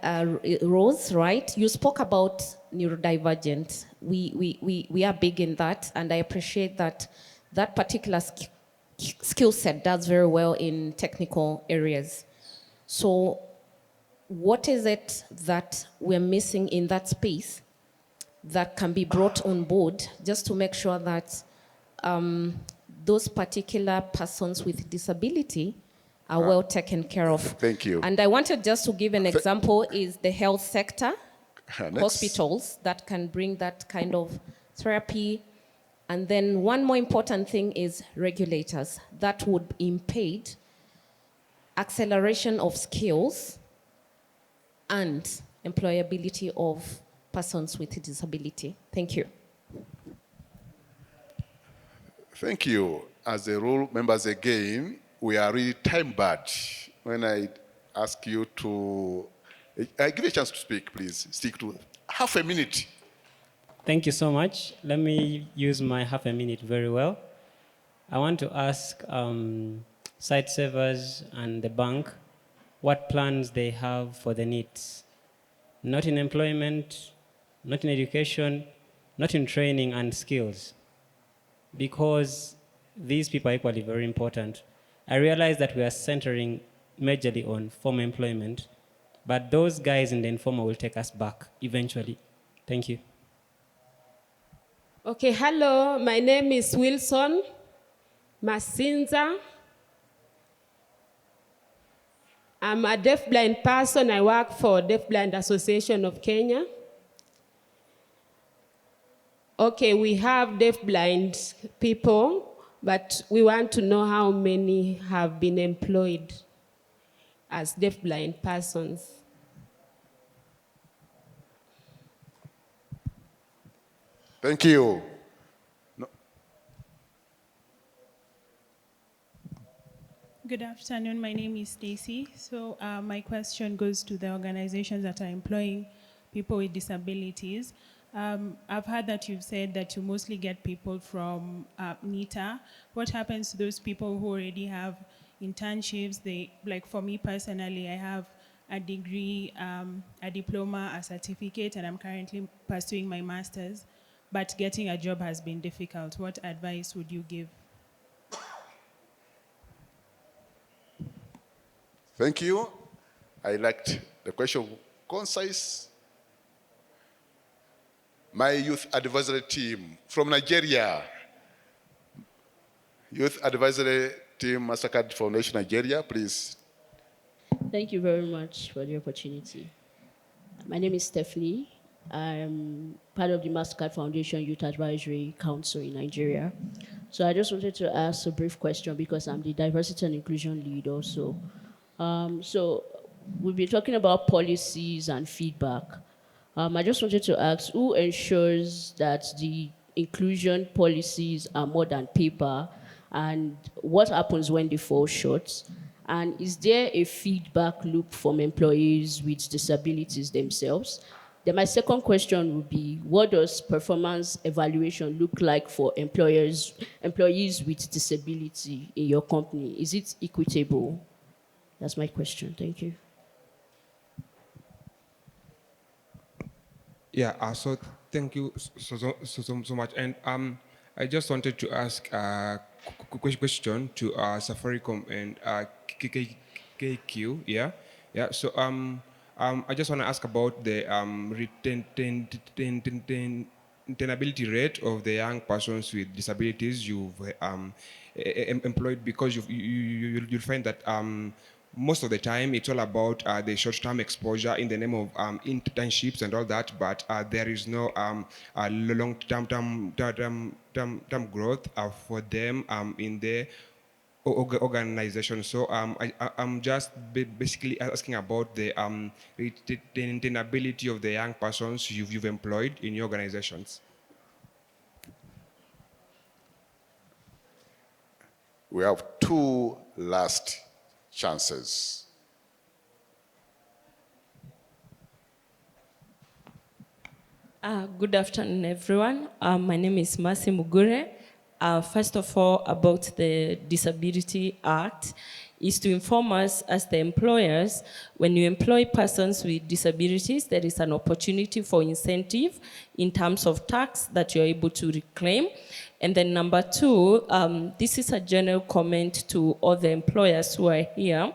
Rose, right? You spoke about neurodivergent. We are big in that, and I appreciate that that particular skill set does very well in technical areas. So what is it that we're missing in that space that can be brought on board just to make sure that those particular persons with disability are well taken care of? Thank you. And I wanted just to give an example is the health sector, hospitals that can bring that kind of therapy. And then one more important thing is regulators that would impede acceleration of skills and employability of persons with disability. Thank you. Thank you. As the rule members again, we are really time barred. When I ask you to, give a chance to speak, please. Stick to half a minute. Thank you so much. Let me use my half a minute very well. I want to ask site savers and the bank what plans they have for the needs. Not in employment, not in education, not in training and skills. Because these people are equally very important. I realize that we are centering majorly on formal employment, but those guys in the informal will take us back eventually. Thank you. Okay, hello, my name is Wilson Masinza. I'm a deafblind person. I work for Deafblind Association of Kenya. Okay, we have deafblind people, but we want to know how many have been employed as deafblind persons. Thank you. No. Good afternoon. My name is Stacy. So my question goes to the organizations that are employing people with disabilities. I've heard that you've said that you mostly get people from NITA. What happens to those people who already have internships? Like for me personally, I have a degree, a diploma, a certificate, and I'm currently pursuing my master's. But getting a job has been difficult. What advice would you give? Thank you. I liked the question, concise. My youth advisory team from Nigeria. Youth advisory team, Mastercard Foundation, Nigeria, please. Thank you very much for the opportunity. My name is Stephanie. I'm part of the Mastercard Foundation Youth Advisory Council in Nigeria. So I just wanted to ask a brief question because I'm the diversity and inclusion lead also. So we've been talking about policies and feedback. I just wanted to ask, who ensures that the inclusion policies are more than paper, and what happens when they fall short? And is there a feedback loop from employees with disabilities themselves? Then my second question would be, what does performance evaluation look like for employees with disability in your company? Is it equitable? That's my question. Thank you. Yeah, so thank you so much. And I just wanted to ask, question to Safaricom and KQ. Yeah, yeah. So I just want to ask about the retenability rate of the young persons with disabilities you've employed, because you'll find that most of the time it's all about the short-term exposure in the name of internships and all that, but there is no long-term growth for them in the organization. So I'm just basically asking about the retainability of the young persons you've employed in your organizations. We have 2 last chances. Good afternoon, everyone. My name is Masi Mugure. First of all, about the Disability Act, is to inform us as the employers, when you employ persons with disabilities, there is an opportunity for incentive in terms of tax that you're able to reclaim. And then number 2, this is a general comment to all the employers who are here.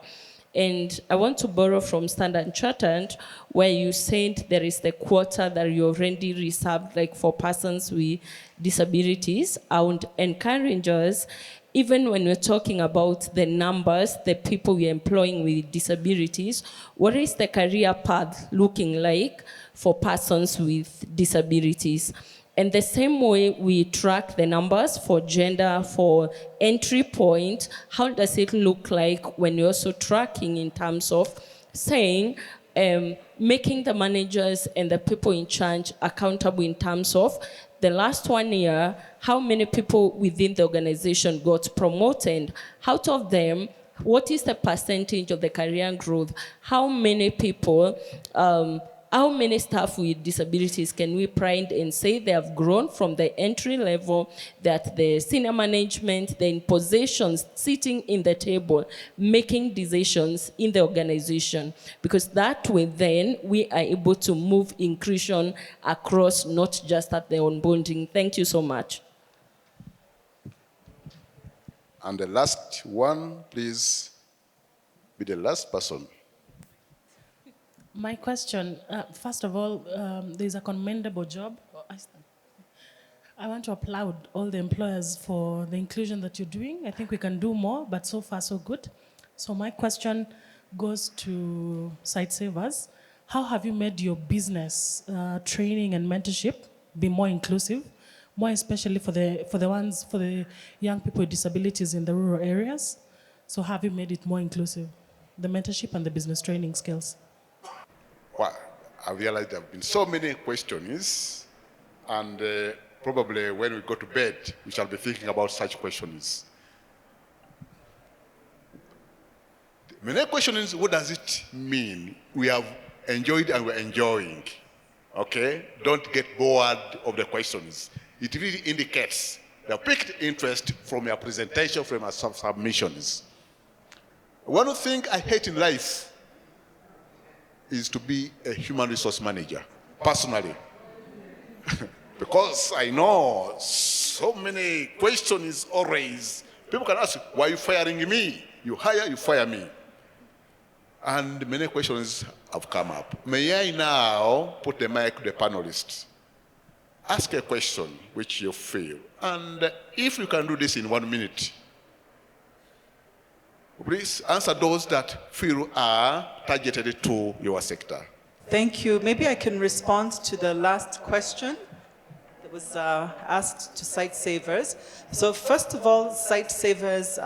And I want to borrow from Standard Chartered, where you said there is the quota that you already reserved, like for persons with disabilities. I would encourage us, even when we're talking about the numbers, the people we're employing with disabilities, what is the career path looking like for persons with disabilities? And the same way we track the numbers for gender, for entry point, how does it look like when you're also tracking in terms of saying, making the managers and the people in charge accountable in terms of the last 1 year, how many people within the organization got promoted? Out of them, what is the percentage of the career growth? How many people, how many staff with disabilities can we pride and say they have grown from the entry level, that the senior management, they're in positions, sitting in the table, making decisions in the organization? Because that way then we are able to move inclusion across, not just at the onboarding. Thank you so much. And the last one, please be the last person. My question, first of all, there's a commendable job. I want to applaud all the employers for the inclusion that you're doing. I think we can do more, but so far so good. So my question goes to Site Savers. How have you made your business training and mentorship be more inclusive, more especially for the young people with disabilities in the rural areas? So have you made it more inclusive, the mentorship and the business training skills? Well, I realize there have been so many questions, and probably when we go to bed, we shall be thinking about such questions. The next question is, what does it mean? We have enjoyed and we're enjoying. Okay? Don't get bored of the questions. It really indicates the picked interest from your presentation, from your submissions. One thing I hate in life is to be a human resource manager, personally. Because I know so many questions always. People can ask, why are you firing me? You hire, you fire me. And many questions have come up. May I now put the mic to the panelists? Ask a question which you feel. And if you can do this in 1 minute, please answer those that feel are targeted to your sector. Thank you. Maybe I can respond to the last question that was asked to Site Savers. So first of all, Site Savers,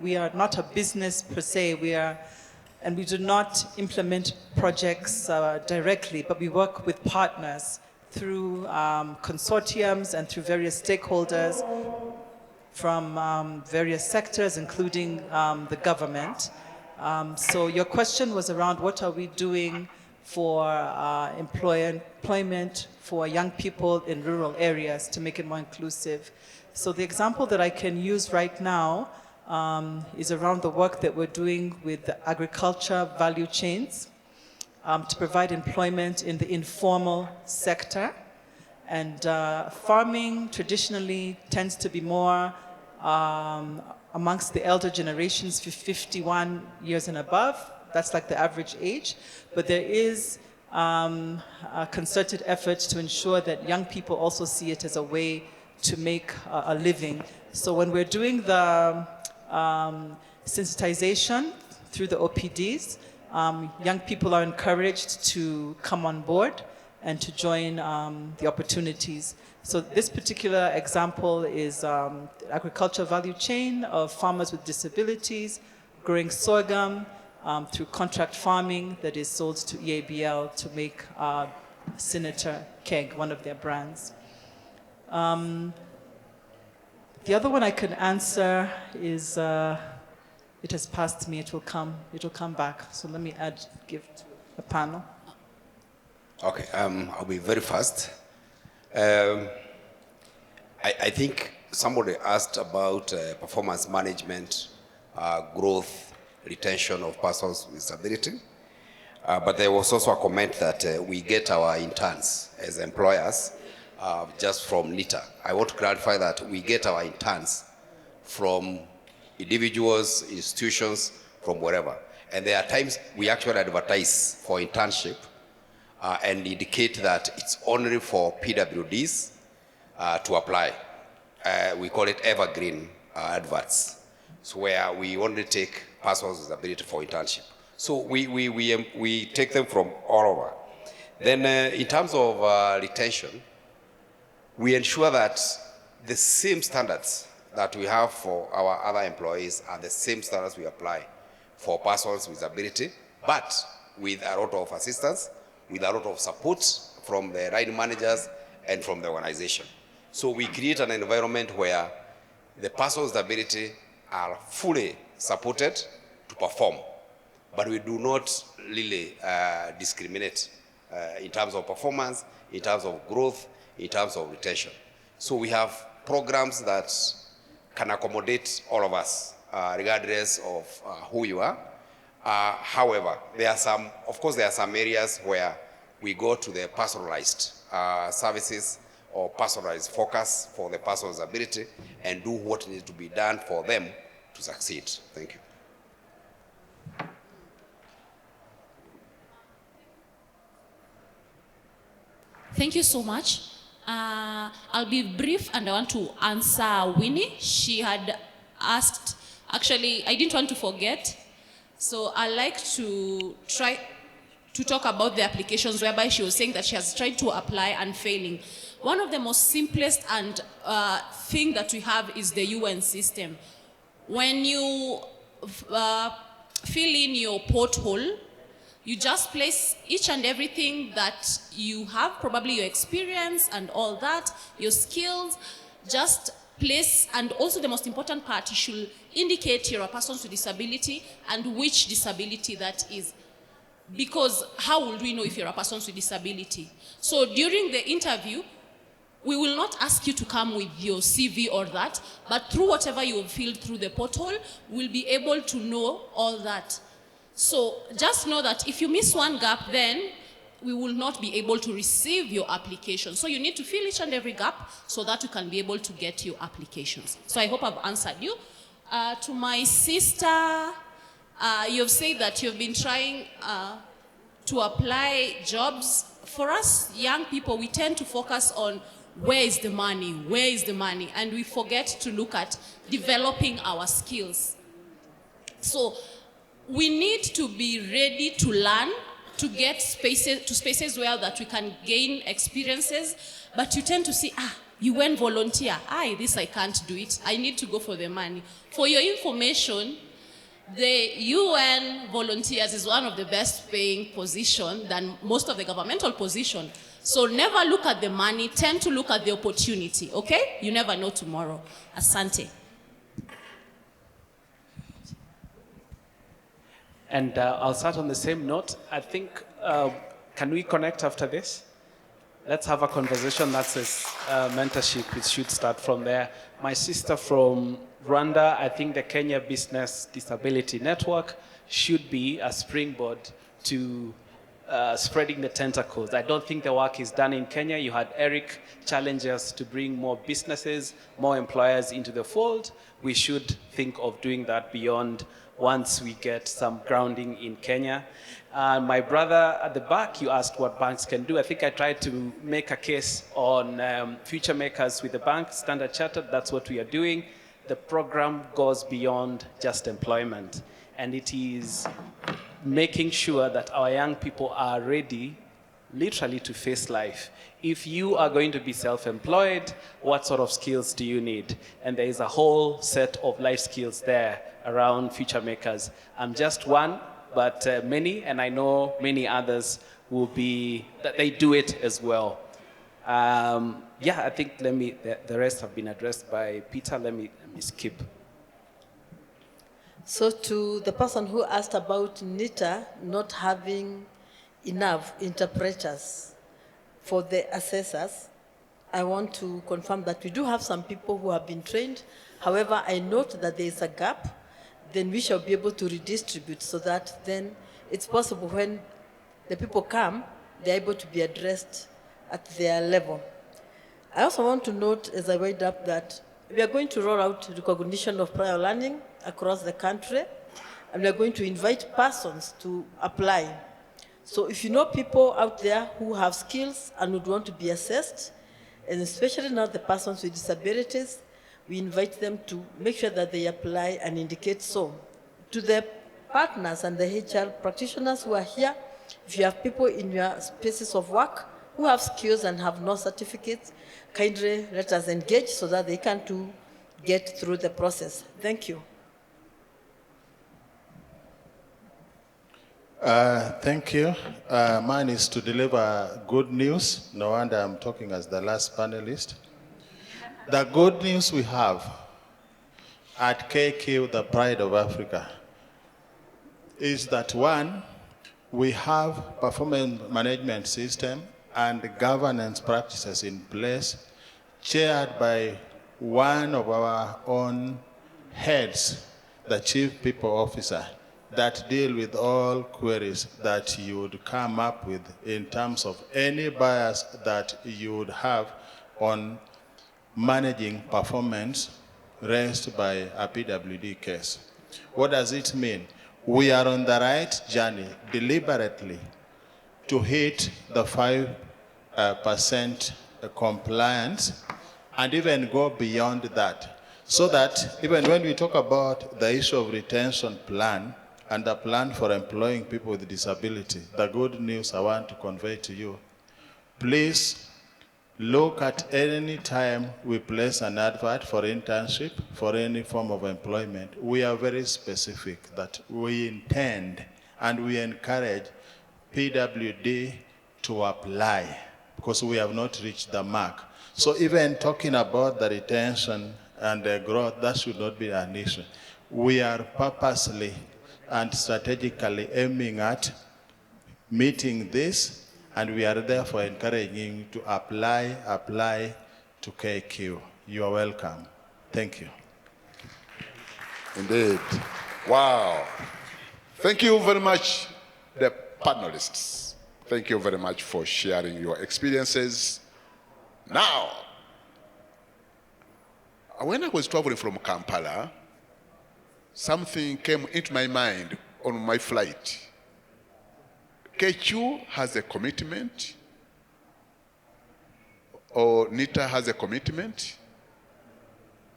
we are not a business per se. And we do not implement projects directly, but we work with partners through consortiums and through various stakeholders from various sectors, including the government. So your question was around what are we doing for employment for young people in rural areas to make it more inclusive. So the example that I can use right now is around the work that we're doing with the agriculture value chains to provide employment in the informal sector. And farming traditionally tends to be more amongst the elder generations, 51 years and above. That's like the average age. But there is a concerted effort to ensure that young people also see it as a way to make a living. So when we're doing the sensitization through the OPDs, young people are encouraged to come on board and to join the opportunities. So this particular example is agricultural value chain of farmers with disabilities, growing sorghum through contract farming that is sold to EABL to make Senator Keg, one of their brands. The other one I can answer is, it has passed me, it will come back. So let me give to the panel. Okay, I'll be very fast. I think somebody asked about performance management, growth, retention of persons with disability. But there was also a comment that we get our interns as employers just from NITA. I want to clarify that we get our interns from individuals, institutions, from wherever. And there are times we actually advertise for internship and indicate that it's only for PWDs to apply. We call it evergreen adverts, so where we only take persons with disability for internship. So we take them from all over. Then in terms of retention, we ensure that the same standards that we have for our other employees are the same standards we apply for persons with disability, but with a lot of assistance, with a lot of support from the line managers and from the organization. So we create an environment where the persons with disability are fully supported to perform, but we do not really discriminate in terms of performance, in terms of growth, in terms of retention. So we have programs that can accommodate all of us, regardless of who you are. However, there are some areas where we go to the personalized services or personalized focus for the person's ability and do what needs to be done for them to succeed. Thank you. Thank you so much. I'll be brief and I want to answer Winnie. She had asked, actually, I didn't want to forget. So I like to try to talk about the applications whereby she was saying that she has tried to apply and failing. One of the most simplest and thing that we have is the UN system. When you fill in your porthole, you just place each and everything that you have, probably your experience and all that, your skills, just place, and also the most important part, you should indicate you're a person with disability and which disability that is. Because how would we know if you're a person with disability? So during the interview, we will not ask you to come with your CV or that, but through whatever you have filled through the portal, we'll be able to know all that. So just know that if you miss one gap, then we will not be able to receive your application. So you need to fill each and every gap so that you can be able to get your applications. So I hope I've answered you. To my sister, you've said that you've been trying to apply jobs. For us young people, we tend to focus on where is the money, and we forget to look at developing our skills. So we need to be ready to learn, to get spaces where that we can gain experiences, but you tend to see, you went volunteer, this I can't do it, I need to go for the money. For your information, the UN volunteers is one of the best paying position than most of the governmental position. So never look at the money, tend to look at the opportunity, okay? You never know tomorrow. Asante. And I'll start on the same note. I think, can we connect after this? Let's have a conversation that says mentorship. It should start from there. My sister from Rwanda, I think the Kenya Business Disability Network should be a springboard to spreading the tentacles. I don't think the work is done in Kenya. You had Eric challenge us to bring more businesses, more employers into the fold. We should think of doing that beyond once we get some grounding in Kenya. My brother at the back, you asked what banks can do. I think I tried to make a case on future makers with the bank, Standard Chartered. That's what we are doing. The program goes beyond just employment, and it is making sure that our young people are ready literally to face life. If you are going to be self-employed, what sort of skills do you need? And there is a whole set of life skills there around future makers. I'm just one, but many, and I know many others will be, that they do it as well. Yeah, I think the rest have been addressed by Peter. Let me skip. So to the person who asked about NITA not having enough interpreters for the assessors, I want to confirm that we do have some people who have been trained. However, I note that there is a gap. Then we shall be able to redistribute so that then it's possible when the people come, they're able to be addressed at their level. I also want to note as I wind up that we are going to roll out recognition of prior learning across the country, and we are going to invite persons to apply. So if you know people out there who have skills and would want to be assessed, and especially now the persons with disabilities, we invite them to make sure that they apply and indicate so. To the partners and the HR practitioners who are here, if you have people in your spaces of work who have skills and have no certificates, kindly let us engage so that they can too get through the process. Thank you. Thank you. Mine is to deliver good news. No wonder I'm talking as the last panelist. The good news we have at KQ, the Pride of Africa, is that one, we have performance management system and governance practices in place, chaired by one of our own heads, the Chief People Officer, that deal with all queries that you would come up with in terms of any bias that you would have on managing performance raised by a PWD case. What does it mean? We are on the right journey deliberately to hit the 5% compliance and even go beyond that. So that even when we talk about the issue of retention plan and the plan for employing people with disability, the good news I want to convey to you, please look at any time we place an advert for internship, for any form of employment, we are very specific that we intend and we encourage PWD to apply because we have not reached the mark. So even talking about the retention and the growth, that should not be an issue. We are purposely and strategically aiming at meeting this, and we are therefore encouraging you to apply to KQ. You are welcome. Thank you. Indeed. Wow. Thank you very much, the panelists. Thank you very much for sharing your experiences. Now, when I was traveling from Kampala, something came into my mind on my flight. KQ has a commitment, or NITA has a commitment.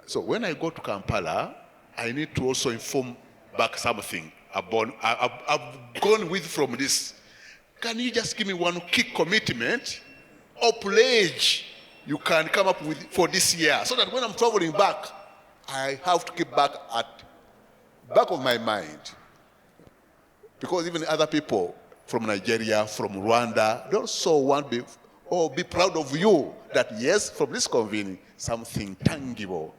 So when I go to Kampala, I need to also inform back something about, I've gone with from this. Can you just give me one key commitment or pledge you can come up with for this year, so that when I'm traveling back, I have to keep back of my mind. Because even other people from Nigeria, from Rwanda, they also want to be proud of you that yes, from this convening, something tangible.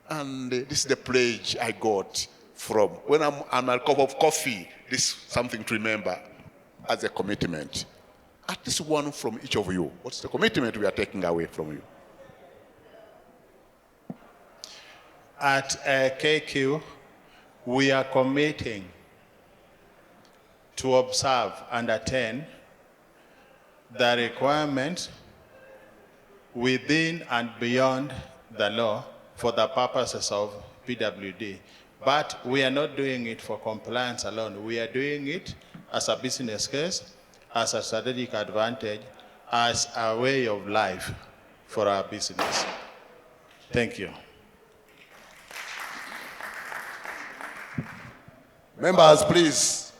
And this is the pledge I got from when I'm on a cup of coffee, this is something to remember as a commitment. At least one from each of you. What's the commitment we are taking away from you? At KQ, we are committing to observe and attend the requirements within and beyond the law for the purposes of PWD. But we are not doing it for compliance alone. We are doing it as a business case, as a strategic advantage, as a way of life for our business. Thank you. Members, please,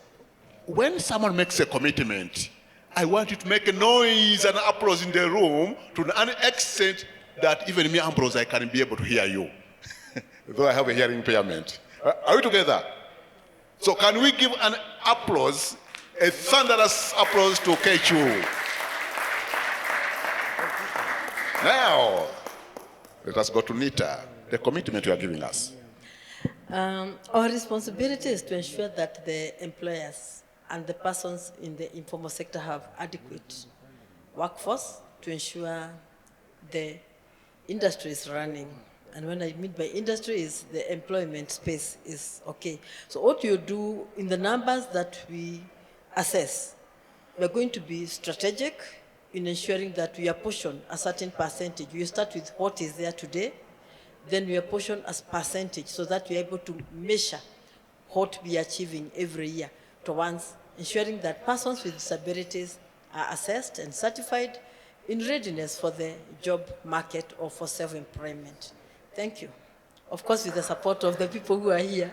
when someone makes a commitment, I want you to make a noise and applause in the room to an extent that even me, Ambrose, I can be able to hear you, though I have a hearing impairment. Are we together? So can we give an applause, a thunderous applause to Kechu? Now, let us go to NITA, the commitment you are giving us. Our responsibility is to ensure that the employers and the persons in the informal sector have adequate workforce to ensure the industry is running. And when I mean by industry is the employment space is okay. So what you do in the numbers that we assess, we're going to be strategic in ensuring that we apportion a certain percentage. We start with what is there today, then we apportion as percentage so that we're able to measure what we are achieving every year towards ensuring that persons with disabilities are assessed and certified in readiness for the job market or for self-employment. Thank you. Of course, with the support of the people who are here.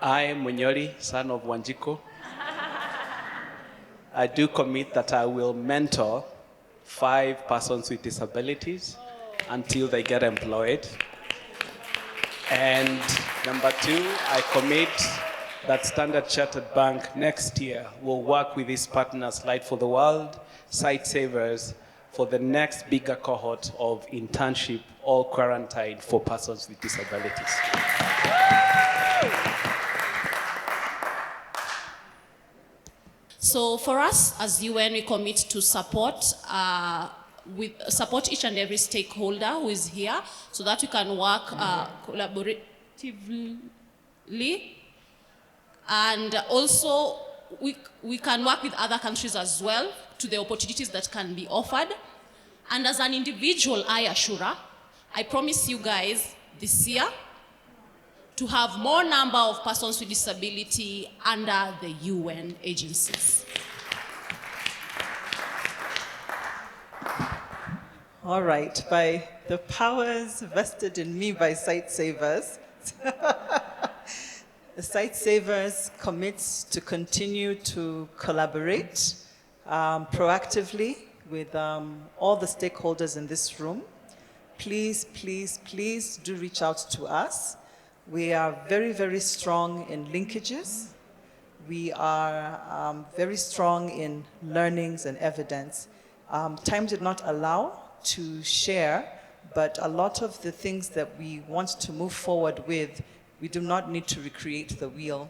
I am Munyori, son of Wanjiko. I do commit that I will mentor 5 persons with disabilities until they get employed. And number 2, I commit that Standard Chartered Bank next year will work with its partners, Light for the World, Site Savers, for the next bigger cohort of internship or quarantine for persons with disabilities. So for us as UN, we commit to support each and every stakeholder who is here so that we can work collaboratively. And also we can work with other countries as well to the opportunities that can be offered. And as an individual, I promise you guys this year to have more number of persons with disability under the UN agencies. All right, by the powers vested in me by Site Savers, the Site Savers commits to continue to collaborate proactively with all the stakeholders in this room. Please, please, please do reach out to us. We are very, very strong in linkages. We are very strong in learnings and evidence. Time did not allow to share, but a lot of the things that we want to move forward with, we do not need to recreate the wheel.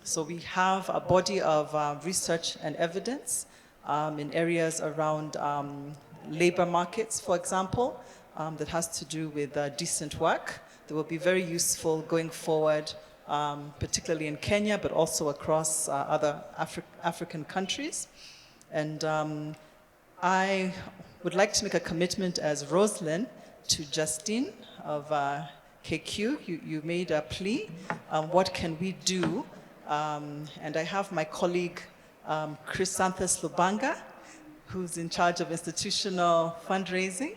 So we have a body of research and evidence in areas around labor markets, for example, that has to do with decent work. That will be very useful going forward, particularly in Kenya, but also across other African countries. And I would like to make a commitment as Rosalind to Justine of KQ. You made a plea. What can we do? And I have my colleague, Chrysanthus Lubanga, who's in charge of institutional fundraising.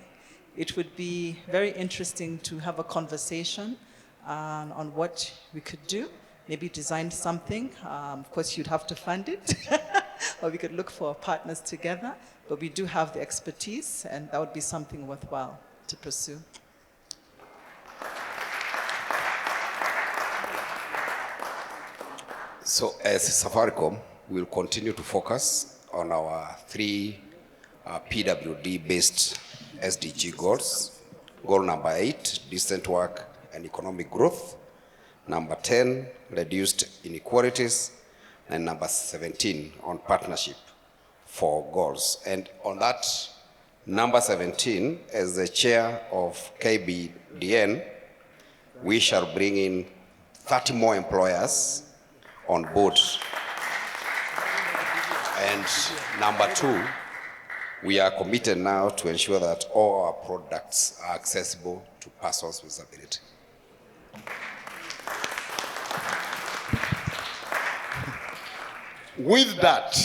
It would be very interesting to have a conversation on what we could do. Maybe design something. Of course, you'd have to fund it. Or we could look for partners together. But we do have the expertise, and that would be something worthwhile to pursue. So as Safaricom, we'll continue to focus on our 3 PWD-based SDG goals. Goal number 8, decent work and economic growth. Number 10, reduced inequalities. And number 17, on partnership for goals. And on that, number 17, as the chair of KBDN, we shall bring in 30 more employers on board. And number two, we are committed now to ensure that all our products are accessible to persons with disability. With that,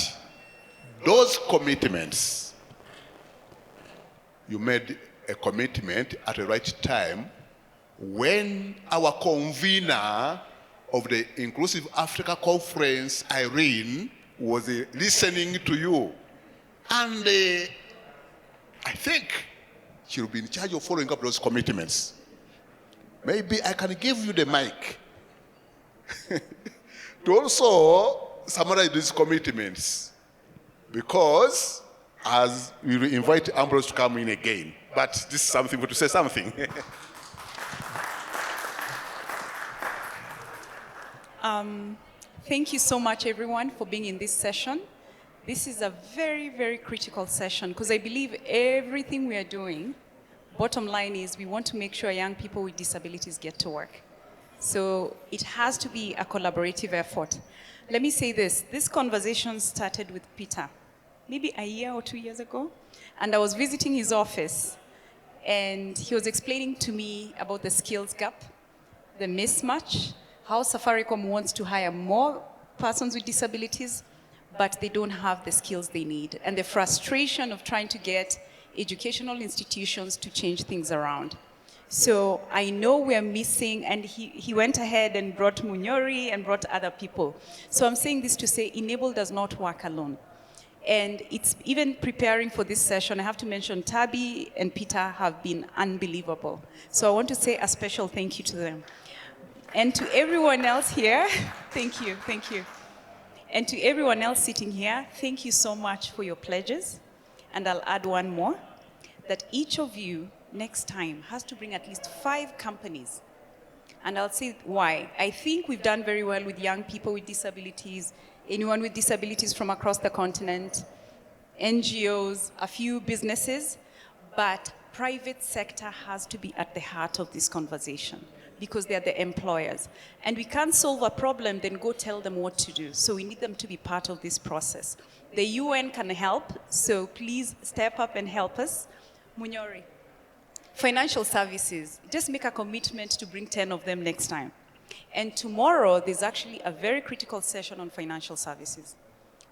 those commitments, you made a commitment at the right time when our convener of the Inclusive Africa Conference, Irene, was listening to you. And I think she'll be in charge of following up those commitments. Maybe I can give you the mic to also summarize these commitments, because as we will invite Ambrose to come in again, but this is something to say something. Thank you so much, everyone, for being in this session. This is a very, very critical session, because I believe everything we are doing, bottom line is we want to make sure young people with disabilities get to work. So it has to be a collaborative effort. Let me say this conversation started with Peter, maybe a year or 2 years ago, and I was visiting his office, and he was explaining to me about the skills gap, the mismatch, how Safaricom wants to hire more persons with disabilities, but they don't have the skills they need, and the frustration of trying to get educational institutions to change things around. So I know we're missing, and he went ahead and brought Munyori and brought other people. So I'm saying this to say Enable does not work alone. And it's even preparing for this session, I have to mention Tabi and Peter have been unbelievable. So I want to say a special thank you to them. And to everyone else here, thank you. And to everyone else sitting here, thank you so much for your pledges. And I'll add one more, that each of you next time has to bring at least 5 companies. And I'll say why. I think we've done very well with young people with disabilities, anyone with disabilities from across the continent, NGOs, a few businesses, but private sector has to be at the heart of this conversation, because they're the employers. And we can't solve a problem, then go tell them what to do. So we need them to be part of this process. The UN can help, so please step up and help us. Munyori, financial services, just make a commitment to bring 10 of them next time. And tomorrow, there's actually a very critical session on financial services,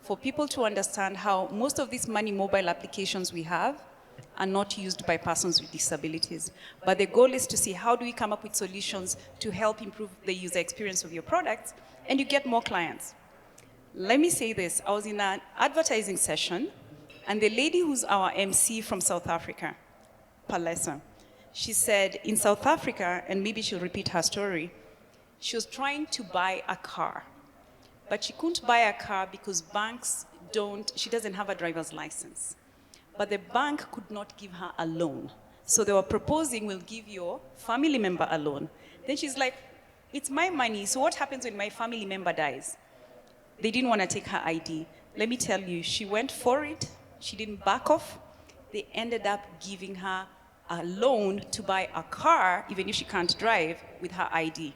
for people to understand how most of these money mobile applications we have are not used by persons with disabilities. But the goal is to see how do we come up with solutions to help improve the user experience of your products, and you get more clients. Let me say this, I was in an advertising session, and the lady who's our MC from South Africa, Palesa, she said in South Africa, and maybe she'll repeat her story, she was trying to buy a car, but she couldn't buy a car because banks she doesn't have a driver's license. But the bank could not give her a loan. So they were proposing, we'll give your family member a loan. Then she's like, it's my money, so what happens when my family member dies? They didn't want to take her ID. Let me tell you, she went for it, she didn't back off. They ended up giving her a loan to buy a car, even if she can't drive, with her ID.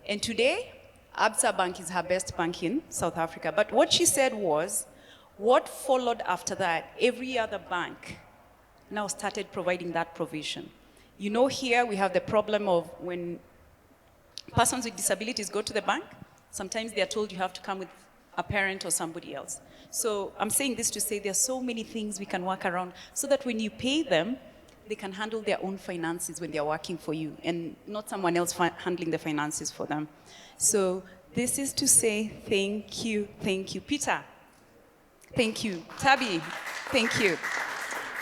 And today, Absa Bank is her best bank in South Africa. But what she said was, what followed after that, every other bank now started providing that provision. You know, here we have the problem of when persons with disabilities go to the bank, sometimes they are told you have to come with a parent or somebody else. So I'm saying this to say there are so many things we can work around so that when you pay them, they can handle their own finances when they're working for you and not someone else handling the finances for them. So this is to say thank you, Peter. Thank you, Tabi, thank you.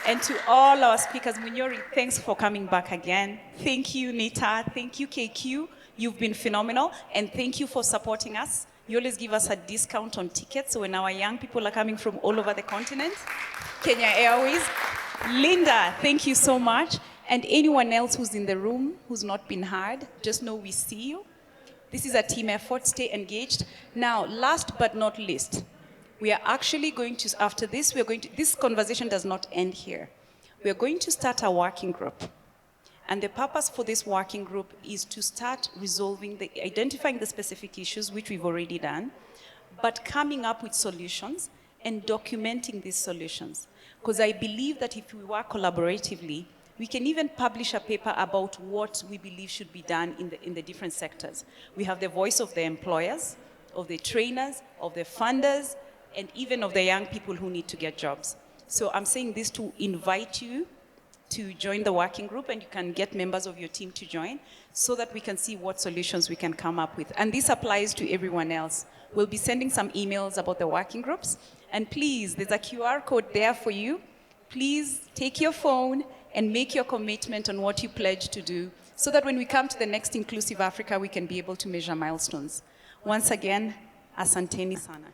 And to all our speakers, Munyori, thanks for coming back again. Thank you, NITA, thank you, KQ, you've been phenomenal, and thank you for supporting us. You always give us a discount on tickets when our young people are coming from all over the continent. Kenya Airways. Linda, thank you so much. And anyone else who's in the room who's not been heard, just know we see you. This is a team effort, stay engaged. Now, last but not least, we are actually going to, after this, this conversation does not end here. We are going to start a working group. And the purpose for this working group is to start identifying the specific issues, which we've already done, but coming up with solutions and documenting these solutions. Because I believe that if we work collaboratively, we can even publish a paper about what we believe should be done in the different sectors. We have the voice of the employers, of the trainers, of the funders, and even of the young people who need to get jobs. So I'm saying this to invite you to join the working group, and you can get members of your team to join so that we can see what solutions we can come up with. And this applies to everyone else. We'll be sending some emails about the working groups. And please, there's a QR code there for you. Please take your phone and make your commitment on what you pledge to do so that when we come to the next Inclusive Africa, we can be able to measure milestones. Once again, asanteni sana.